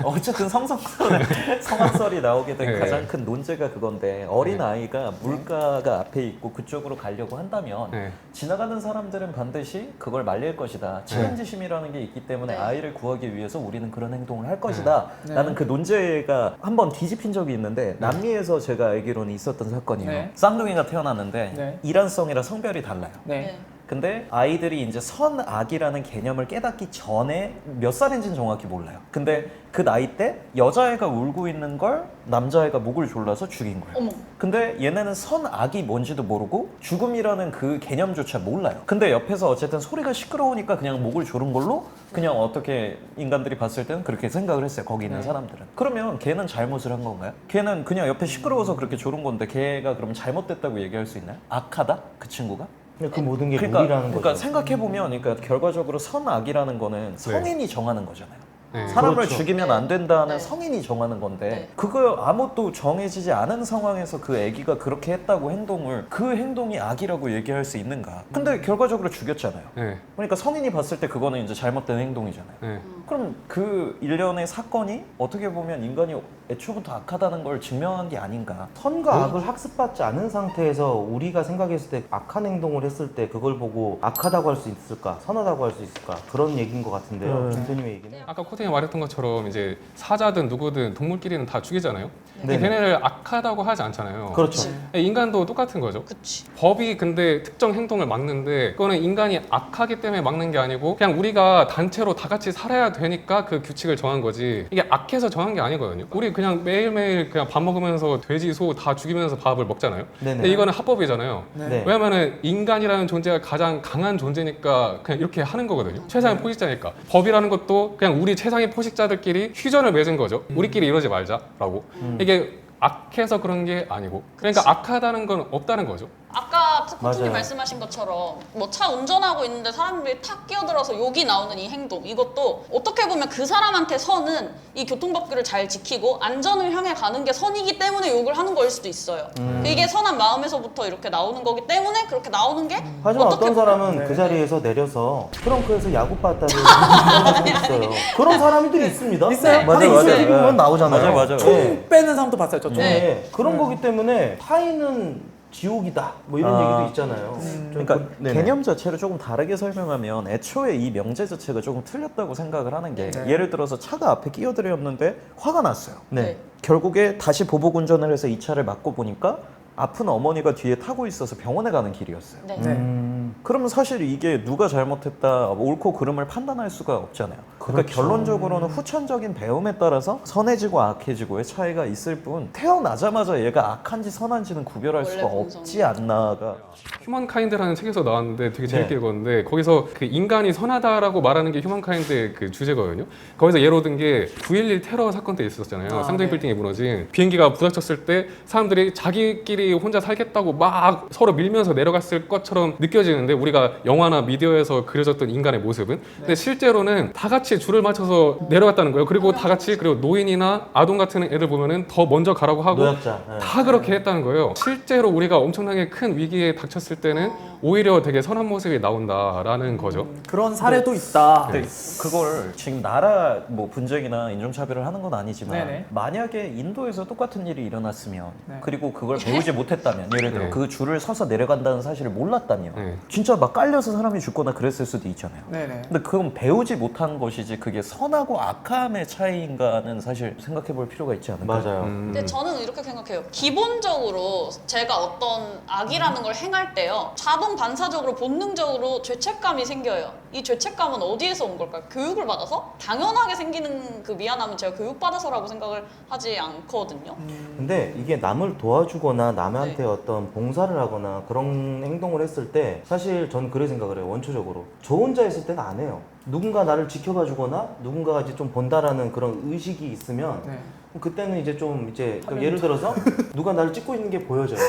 어쨌든 성악설이 나오게 된 네. 가장 큰 논제가 그건데 어린 아이가 물가가 앞에 있고 그쪽으로 가려고 한다면 네. 지나가는 사람들은 반드시 그걸 말릴 것이다. 책임지심이라는 게 있기 때문에 네. 아이를 구하기 위해서 우리는 그런 행동을 할 것이다. 네. 라는 그 논제가 한번 뒤집힌 적이 있는데 남미에서 제가 알기로는 있었던 사건이에요. 네. 쌍둥이가 태어났는데 네. 이란성이라 성별이 달라요. 네. 근데 아이들이 이제 선악이라는 개념을 깨닫기 전에 몇 살인지는 정확히 몰라요. 근데 그 나이 때 여자애가 울고 있는 걸 남자애가 목을 졸라서 죽인 거예요. 어머. 근데 얘네는 선악이 뭔지도 모르고 죽음이라는 그 개념조차 몰라요. 근데 옆에서 어쨌든 소리가 시끄러우니까 그냥 목을 조른 걸로 그냥 어떻게 인간들이 봤을 때는 그렇게 생각을 했어요. 거기 있는 사람들은. 그러면 걔는 잘못을 한 건가요? 걔는 그냥 옆에 시끄러워서 그렇게 조른 건데 걔가 그럼 잘못됐다고 얘기할 수 있나요? 악하다? 그 친구가? 그 모든 게 그러니까, 룰이라는 그러니까 거죠. 생각해보면 그러니까 결과적으로 선악이라는 거는 성인이 정하는 거잖아요. 네. 사람을 그렇죠. 죽이면 네. 안 된다는 네. 성인이 정하는 건데 네. 그거 아무것도 정해지지 않은 상황에서 그 애기가 그렇게 했다고 행동을 그 행동이 악이라고 얘기할 수 있는가? 근데 결과적으로 죽였잖아요. 네. 그러니까 성인이 봤을 때 그거는 이제 잘못된 행동이잖아요. 네. 그럼 그 일련의 사건이 어떻게 보면 인간이 애초부터 악하다는 걸 증명한 게 아닌가? 선과 악을 학습받지 않은 상태에서 우리가 생각했을 때 악한 행동을 했을 때 그걸 보고 악하다고 할 수 있을까? 선하다고 할 수 있을까? 그런 얘기인 것 같은데요. 준표님의 얘기는. 아까 코팅이 말했던 것처럼 이제 사자든 누구든 동물끼리는 다 죽이잖아요. 네. 걔네를 악하다고 하지 않잖아요. 그렇죠. 인간도 똑같은 거죠. 그치. 법이 근데 특정 행동을 막는데 그거는 인간이 악하기 때문에 막는 게 아니고 그냥 우리가 단체로 다 같이 살아야 되니까 그 규칙을 정한 거지 이게 악해서 정한 게 아니거든요. 우리 그냥 매일매일 그냥 밥 먹으면서 돼지, 소 다 죽이면서 밥을 먹잖아요. 네네. 근데 이거는 합법이잖아요. 네. 왜냐면은 인간이라는 존재가 가장 강한 존재니까 그냥 이렇게 하는 거거든요. 최상의 포식자니까. 법이라는 것도 그냥 우리 최상의 포식자들끼리 휴전을 맺은 거죠. 우리끼리 이러지 말자라고. 이게 악해서 그런 게 아니고 그러니까 악하다는 건 없다는 거죠. 아까 코치님 맞아요. 말씀하신 것처럼 뭐 차 운전하고 있는데 사람들이 탁 끼어들어서 욕이 나오는 이 행동 이것도 어떻게 보면 그 사람한테 선은 이 교통법규를 잘 지키고 안전을 향해 가는 게 선이기 때문에 욕을 하는 거일 수도 있어요. 이게 선한 마음에서부터 이렇게 나오는 거기 때문에 그렇게 나오는 게 하지만 어떻게 어떤 사람은 그 자리에서 내려서 트렁크에서 야구 봤다는 사람도 있어요. 그런 사람들이 있습니다. 있어요? 네. 맞아요, 근데 맞아요. 이슬 보면 나오잖아요. 맞아요. 네. 빼는 사람도 봤어요. 저쪽. 네. 그런 거기 때문에 타인은 지옥이다. 뭐 이런 얘기도 있잖아요. 좀 그러니까 네네. 개념 자체를 조금 다르게 설명하면 애초에 이 명제 자체가 조금 틀렸다고 생각을 하는 게 네. 예를 들어서 차가 앞에 끼어들였는데 화가 났어요. 네. 결국에 다시 보복 운전을 해서 이 차를 막고 보니까 아픈 어머니가 뒤에 타고 있어서 병원에 가는 길이었어요. 네. 그러면 사실 이게 누가 잘못했다, 옳고 그름을 판단할 수가 없잖아요. 그러니까 그렇죠. 결론적으로는 후천적인 배움에 따라서 선해지고 악해지고의 차이가 있을 뿐 태어나자마자 얘가 악한지 선한지는 구별할 원래 수가 본성이. 없지 않나가 휴먼카인드라는 책에서 나왔는데 되게 재밌게 네. 읽었는데 거기서 그 인간이 선하다라고 말하는 게 휴먼카인드의 그 주제거든요. 거기서 예로 든 게 9.11 테러 사건 때 있었잖아요. 쌍둥이 네. 빌딩이 무너진 비행기가 부닥쳤을 때 사람들이 자기끼리 혼자 살겠다고 막 서로 밀면서 내려갔을 것처럼 느껴지는데 우리가 영화나 미디어에서 그려졌던 인간의 모습은 근데 실제로는 다 같이 줄을 맞춰서 내려갔다는 거예요. 그리고 다 같이 그리고 노인이나 아동 같은 애들 보면은 더 먼저 가라고 하고 노약자. 네. 다 그렇게 했다는 거예요. 실제로 우리가 엄청나게 큰 위기에 닥쳤을 때는 오히려 되게 선한 모습이 나온다라는 거죠. 그런 사례도 있다. 근데 그걸 지금 나라 뭐 분쟁이나 인종차별을 하는 건 아니지만 네네. 만약에 인도에서 똑같은 일이 일어났으면 네. 그리고 그걸 배우지 못했다면 예를 들어 네. 그 줄을 서서 내려간다는 사실을 몰랐다면 네. 진짜 막 깔려서 사람이 죽거나 그랬을 수도 있잖아요. 네네. 근데 그건 배우지 못한 것이지 그게 선하고 악함의 차이인가는 사실 생각해 볼 필요가 있지 않을까. 맞아요. 근데 저는 이렇게 생각해요. 기본적으로 제가 어떤 악이라는 걸 행할 때요. 자동 반사적으로 본능적으로 죄책감이 생겨요. 이 죄책감은 어디에서 온 걸까요? 교육을 받아서? 당연하게 생기는 그 미안함은 제가 교육받아서라고 생각을 하지 않거든요. 근데 이게 남을 도와주거나 남한테 네. 어떤 봉사를 하거나 그런 행동을 했을 때 사실 전 그래 생각을 해요. 원초적으로 저 혼자 했을 때는 안 해요. 누군가 나를 지켜봐 주거나 누군가가 이제 좀 본다라는 그런 의식이 있으면 네. 그때는 이제 좀 이제 예를 들어서 누가 나를 찍고 있는 게 보여져요.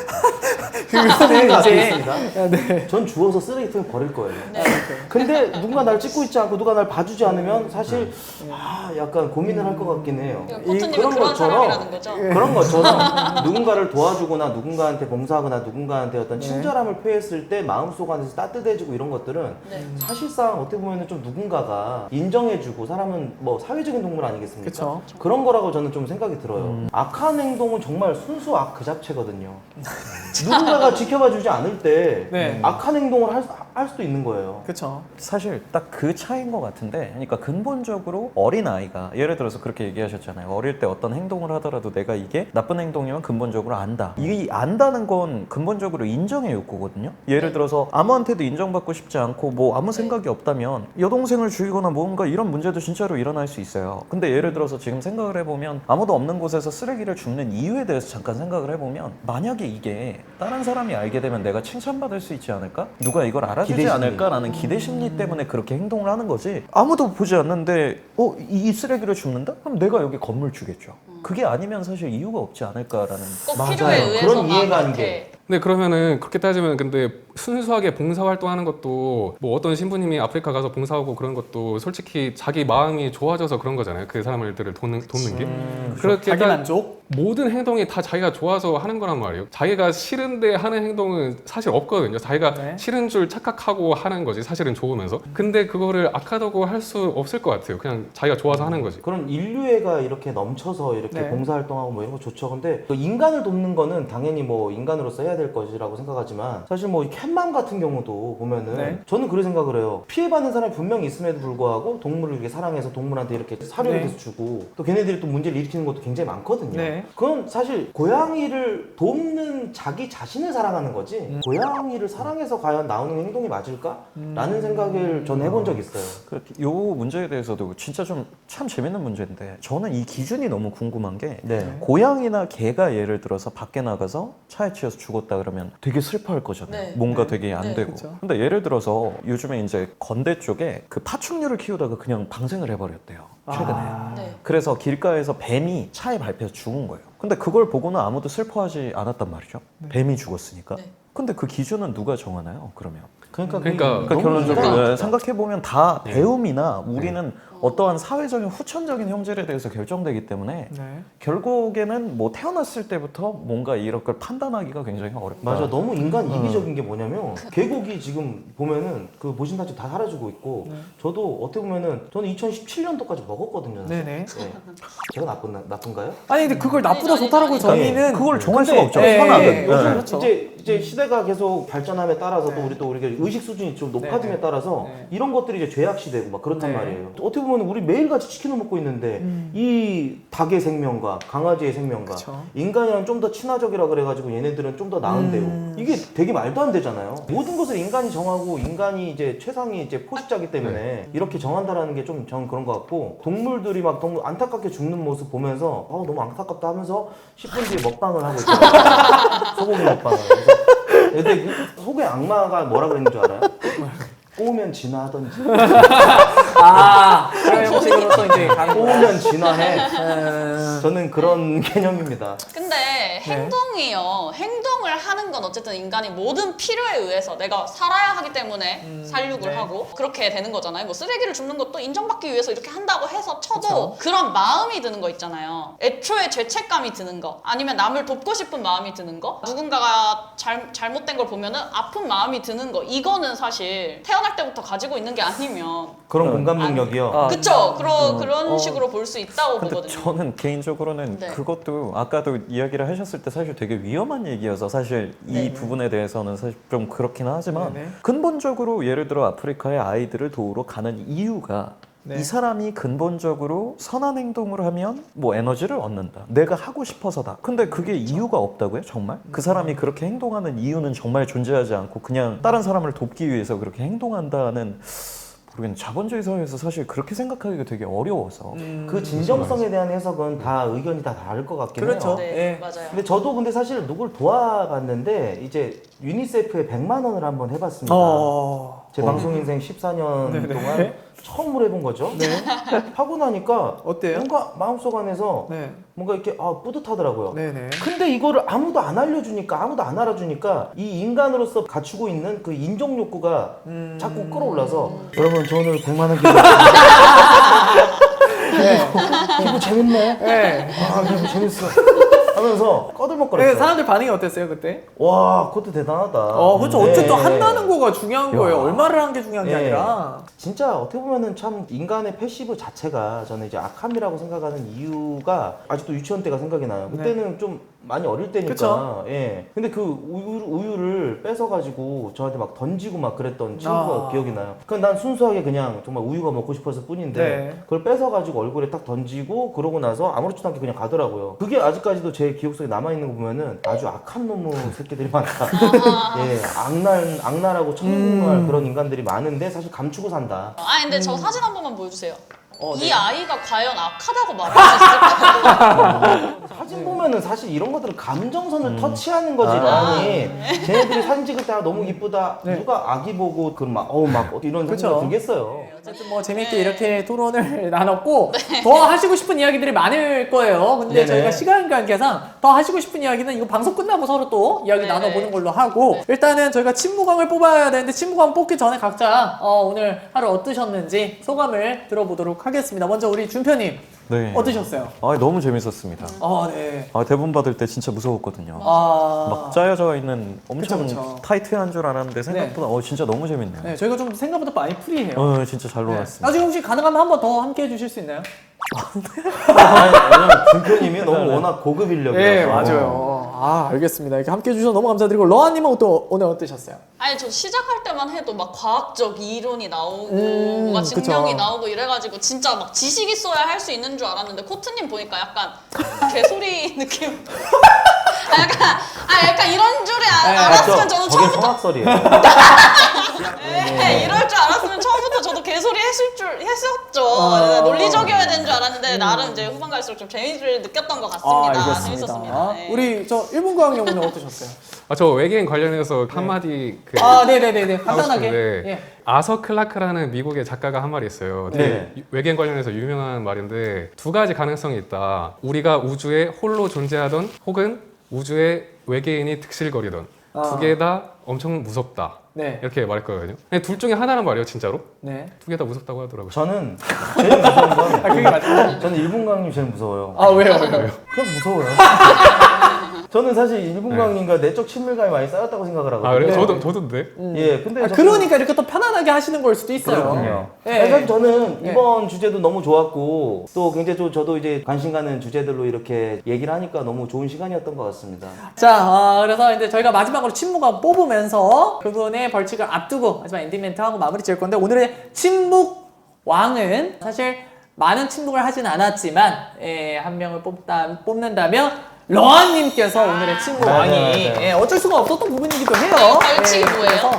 그거는 이제 있습니다. 네. 전 주워서 쓰레기통에 버릴 거예요. 네. 근데 누군가 날 찍고 있지 않고 누가 날 봐주지 않으면 사실 약간 고민을 할 것 같긴 해요. 코트님은 그런 그런 것처럼 사람이라는 거죠? 그런 것처럼 누군가를 도와주거나 누군가한테 봉사하거나 누군가한테 어떤 네. 친절함을 표했을 때 마음속 안에서 따뜻해지고 이런 것들은 네. 사실상 어떻게 보면 좀 누군가가 인정해주고 사람은 뭐 사회적인 동물 아니겠습니까? 그쵸. 그런 거라고 저는 좀 생각이 들어요. 악한 행동은 정말 순수 악 그 자체거든요. 누군가가 지켜봐주지 않을 때 네. 악한 행동을 할 수도 있는 거예요. 그쵸. 사실 딱 그 차이인 것 같은데, 그러니까 근본적으로 어린 아이가 예를 들어서 그렇게 얘기하셨잖아요. 어릴 때 어떤 행동을 하더라도 내가 이게 나쁜 행동이면 근본적으로 안다. 이 안다는 건 근본적으로 인정의 욕구거든요. 예를 들어서 아무한테도 인정받고 싶지 않고 뭐 아무 생각이 없다면 여동생을 죽이거나 뭔가 이런 문제도 진짜로 일어날 수 있어요. 근데 예를 들어서 지금 생각을 해보면 아무도 없는 곳에서 쓰레기를 줍는 이유에 대해서 잠깐 생각을 해보면 만약에 이게 다른 사람이 알게 되면 내가 칭찬받을 수 있지 않을까? 누가 이걸 알아주지 기대 심리. 않을까라는 기대 심리 때문에 그렇게 행동을 하는 거지. 아무도 보지 않는데 이 쓰레기를 줍는다? 그럼 내가 여기 건물 주겠죠. 그게 아니면 사실 이유가 없지 않을까라는. 꼭 맞아요. 필요에 의해서 그런 막 이해가 안 이렇게 돼. 근데 그러면은 그렇게 따지면 근데 순수하게 봉사활동하는 것도 뭐 어떤 신부님이 아프리카 가서 봉사하고 그런 것도 솔직히 자기 마음이 좋아져서 그런 거잖아요. 그 사람들을 돕는 게. 그렇게 자기 딱 만족? 모든 행동이 다 자기가 좋아서 하는 거란 말이에요. 자기가 싫은데 하는 행동은 사실 없거든요. 자기가 네. 싫은 줄 착각하고 하는 거지. 사실은 좋으면서. 근데 그거를 악하다고 할 수 없을 것 같아요. 그냥 자기가 좋아서 하는 거지. 그런 인류애가 이렇게 넘쳐서 이렇게 네. 봉사활동하고 뭐 이런 거 좋죠. 근데 그 인간을 돕는 거는 당연히 뭐 인간으로서 해야 될 것이라고 생각하지만 사실 뭐 캣맘 같은 경우도 보면은 네. 저는 그렇게 생각을 해요. 피해받는 사람이 분명히 있음에도 불구하고 동물을 이렇게 사랑해서 동물한테 이렇게 사료를 네. 계속 주고 또 걔네들이 또 문제를 일으키는 것도 굉장히 많거든요. 네. 그건 사실 고양이를 돕는 자기 자신을 사랑하는 거지 고양이를 사랑해서 과연 나오는 행동이 맞을까? 라는 생각을 저는 해본 적이 있어요. 요 문제에 대해서도 진짜 좀 참 재밌는 문제인데 저는 이 기준이 너무 궁금한 게 네. 고양이나 개가 예를 들어서 밖에 나가서 차에 치여서 죽었다 그러면 되게 슬퍼할 거잖아요. 네. 뭔가 되게 안 네. 되고. 그쵸. 근데 예를 들어서 요즘에 이제 건대 쪽에 그 파충류를 키우다가 그냥 방생을 해버렸대요. 최근에. 네. 그래서 길가에서 뱀이 차에 밟혀서 죽은 거예요. 근데 그걸 보고는 아무도 슬퍼하지 않았단 말이죠. 뱀이 죽었으니까. 네. 근데 그 기준은 누가 정하나요? 그러면? 그러니까 그러니까 결론적으로 생각해 보면 다 네. 배움이나 우리는 어떠한 사회적인 후천적인 형질에 대해서 결정되기 때문에 네. 결국에는 뭐 태어났을 때부터 뭔가 이런 걸 판단하기가 굉장히 어렵다. 맞아. 너무 인간 이기적인 게 뭐냐면 계곡이 지금 보면은 그 모신단지 다 사라지고 있고 저도 어떻게 보면은 저는 2017년도까지 먹었거든요. 사실. 네네. 네. 제가 나쁜가요? 아니 근데 그걸 나쁘다 아니, 좋다라고 아니, 저희는 그걸 정할 근데- 수가 없죠. 네, 선악은. 네, 네. 그렇죠. 이제 시대가 계속 발전함에 따라서 또 우리가 의식 수준이 좀 높아짐에 네, 네. 따라서 네. 이런 것들이 이제 죄악시되고 막 그렇단 네. 말이에요. 어떻게 보면 우리 매일같이 치킨을 먹고 있는데 이 닭의 생명과 강아지의 생명과 그쵸. 인간이랑 좀 더 친화적이라 그래가지고 얘네들은 좀 더 나은데요. 이게 되게 말도 안 되잖아요. 모든 것을 인간이 정하고 인간이 이제 최상위 이제 포식자기 때문에 이렇게 정한다라는 게 좀 저는 그런 것 같고 동물들이 막 너무 안타깝게 죽는 모습 보면서 너무 안타깝다 하면서 10분 뒤에 먹방을 하고 있더라고요. 소고기 먹방을. 그래서 근데 그 속에 악마가 뭐라 그랬는 줄 알아요? 꼬우면 진화하던지. 그런 형식으로 또 이제 가는 거야. 꼬우면 진화해. 저는 그런 개념입니다. 근데 행동이요. 행동을 하는 건 어쨌든 인간이 모든 필요에 의해서 내가 살아야 하기 때문에 살육을 네. 하고 그렇게 되는 거잖아요. 뭐 쓰레기를 줍는 것도 인정받기 위해서 이렇게 한다고 해서 쳐도 그런 마음이 드는 거 있잖아요. 애초에 죄책감이 드는 거 아니면 남을 돕고 싶은 마음이 드는 거 누군가가 잘못된 걸 보면은 아픈 마음이 드는 거 이거는 사실 태어날 때부터 가지고 있는 게 아니면 그런 공감 능력이요. 그쵸? 그런 식으로 볼 수 있다고 근데 보거든요. 저는 개인적으로는 네. 그것도 아까도 이야기를 하셨을 때 사실 되게 위험한 얘기여서 사실 이 네네. 부분에 대해서는 사실 좀 그렇긴 하지만 네네. 근본적으로 예를 들어 아프리카의 아이들을 도우러 가는 이유가 네. 이 사람이 근본적으로 선한 행동을 하면 뭐 에너지를 얻는다. 내가 하고 싶어서다. 근데 그게 이유가 없다고요? 정말? 그 사람이 그렇게 행동하는 이유는 정말 존재하지 않고 그냥 다른 사람을 돕기 위해서 그렇게 행동한다는 모르겠네. 자본주의 사회에서 사실 그렇게 생각하기가 되게 어려워서 그 진정성에 대한 해석은 다 의견이 다 다를 것 같긴 그렇죠. 해요. 네, 예. 맞아요. 근데 저도 근데 사실 누굴 도와갔는데 이제 유니세프에 100만 원을 한번 해봤습니다. 제 방송 인생 14년 네네. 동안 처음으로 해본 거죠. 네. 하고 나니까 어때요? 뭔가 마음속 안에서 네. 뭔가 이렇게 뿌듯하더라고요. 네네. 근데 이거를 아무도 안 알려주니까 아무도 안 알아주니까 이 인간으로서 갖추고 있는 그 인정 욕구가 자꾸 끌어올라서 여러분 저 오늘 100만 원 기부 기부 재밌네. 네. 기부 재밌어 하면서 네, 꺼들먹거렸어요. 사람들 반응이 어땠어요 그때? 와 그것도 대단하다. 그렇죠. 어쨌든 네. 한다는 거가 중요한 거예요. 얼마를 한 게 중요한 게 예. 아니라. 진짜 어떻게 보면은 참 인간의 패시브 자체가 저는 이제 악함이라고 생각하는 이유가 아직도 유치원 때가 생각이 나요. 그때는 좀 많이 어릴 때니까. 그쵸. 예. 근데 그 우유를 뺏어가지고 저한테 막 던지고 막 그랬던 친구가 기억이 나요. 그냥 난 순수하게 그냥 정말 우유가 먹고 싶어서 뿐인데 네. 그걸 뺏어가지고 얼굴에 딱 던지고 그러고 나서 아무렇지도 않게 그냥 가더라고요. 그게 아직까지도 제 기억 속에 남아있는 거 보면은 아주 악한 놈의 새끼들이 많다. 예. 악랄하고 천국말 그런 인간들이 많은데 사실 감추고 산다. 근데 저 사진 한 번만 보여주세요. 이 네. 아이가 과연 악하다고 말할 수 있을까요? 사진 보면은 사실 이런 것들은 감정선을 터치하는 거지. 아니, 쟤네들이 사진 찍을 때 너무 이쁘다. 누가 아기 보고 그런 막 이런 그쵸. 생각 들겠어요. 어쨌든 뭐 재밌게 이렇게 토론을 나눴고 더 하시고 싶은 이야기들이 많을 거예요. 근데 네네. 저희가 시간 관계상 더 하시고 싶은 이야기는 이거 방송 끝나고 서로 또 이야기 네네. 나눠보는 걸로 하고 일단은 저희가 친무광을 뽑아야 되는데 친무광 뽑기 전에 각자 오늘 하루 어떠셨는지 소감을 들어보도록 하겠습니다. 먼저 우리 준표님 네. 어떠셨어요? 너무 재밌었습니다. 네. 대본 받을 때 진짜 무서웠거든요. 아, 막 짜여져 있는 엄청 그쵸. 타이트한 줄 알았는데 생각보다 진짜 너무 재밌네요. 네, 저희가 좀 생각보다 많이 프리해요. 진짜 잘 네. 놀았습니다. 나중에 혹시 가능하면 한 번 더 함께 해주실 수 있나요? 왜냐면 준표님이 너무 워낙 고급 인력이라서. 네, 맞아요. 알겠습니다. 이렇게 함께 해주셔서 너무 감사드리고 러아님은 또 오늘 어떠셨어요? 아니 저 시작할 때만 해도 막 과학적 이론이 나오고 뭔가 그쵸. 증명이 나오고 이래가지고 진짜 막 지식이 있어야 할 수 있는 줄 알았는데 코트님 보니까 약간 개소리 느낌. 약간 이런 줄이 알았으면 저는 저게 처음부터 성악설이에요. 이럴 줄 알았으면 처음부터 저도 개소리 했었죠. 논리적이어야 되는 줄 알았는데 나름 이제 후반 갈수록 좀 재미를 느꼈던 것 같습니다. 재밌었습니다. 네. 우리 저 일본 과학용 오늘 어떠셨어요? 저 외계인 관련해서 한마디 네네네네. 하고 간단하게. 싶은데 예. 아서 클라크라는 미국의 작가가 한 말이 있어요. 되게 외계인 관련해서 유명한 말인데 두 가지 가능성이 있다. 우리가 우주에 홀로 존재하던 혹은 우주에 외계인이 득실거리던 두 개 다 엄청 무섭다. 네. 이렇게 말했거든요. 근데 둘 중에 하나란 말이에요, 진짜로. 네. 두 개 다 무섭다고 하더라고요. 저는 제일 무서운 건 그게 맞죠? 저는 일본 강님 제일 무서워요. 왜요? 그냥 무서워요. 저는 사실 일본 강님과 내적 친밀감이 많이 쌓였다고 생각을 하거든요. 그래요? 네. 저도인데. 예, 근데 저는- 그러니까 이렇게 또 편안하게 하시는 걸 수도 있어요. 그렇군요. 예. 사실 저는 네. 이번 주제도 너무 좋았고 또 굉장히 저도 이제 관심 가는 주제들로 이렇게 얘기를 하니까 너무 좋은 시간이었던 것 같습니다. 자, 그래서 이제 저희가 마지막으로 침묵왕 뽑으면서 그분의 벌칙을 앞두고 마지막 엔딩 멘트 하고 마무리 지을 건데 오늘의 침묵왕은 사실 많은 침묵을 하진 않았지만 한 명을 뽑는다면 러아님께서 오늘의 침묵왕이 맞아요. 어쩔 수가 없었던 부분이기도 해요. 벌칙이 뭐예요? 그래서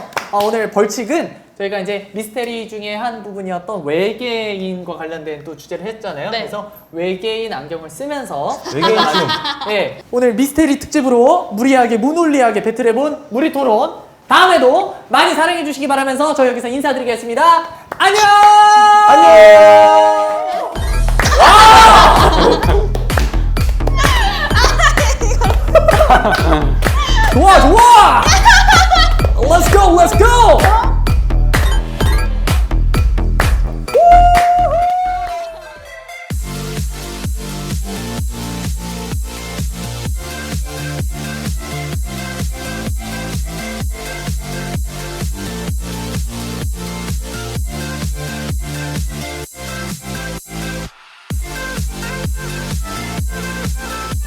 오늘 벌칙은 저희가 이제 미스테리 중에 한 부분이었던 외계인과 관련된 또 주제를 했잖아요. 네. 그래서 외계인 안경을 쓰면서 외계인 춤. 네, 오늘 미스테리 특집으로 무리하게 무논리하게 배틀해본 무리 토론 다음에도 많이 사랑해 주시기 바라면서 저 여기서 인사드리겠습니다. 안녕! 좋아 좋아! Let's go!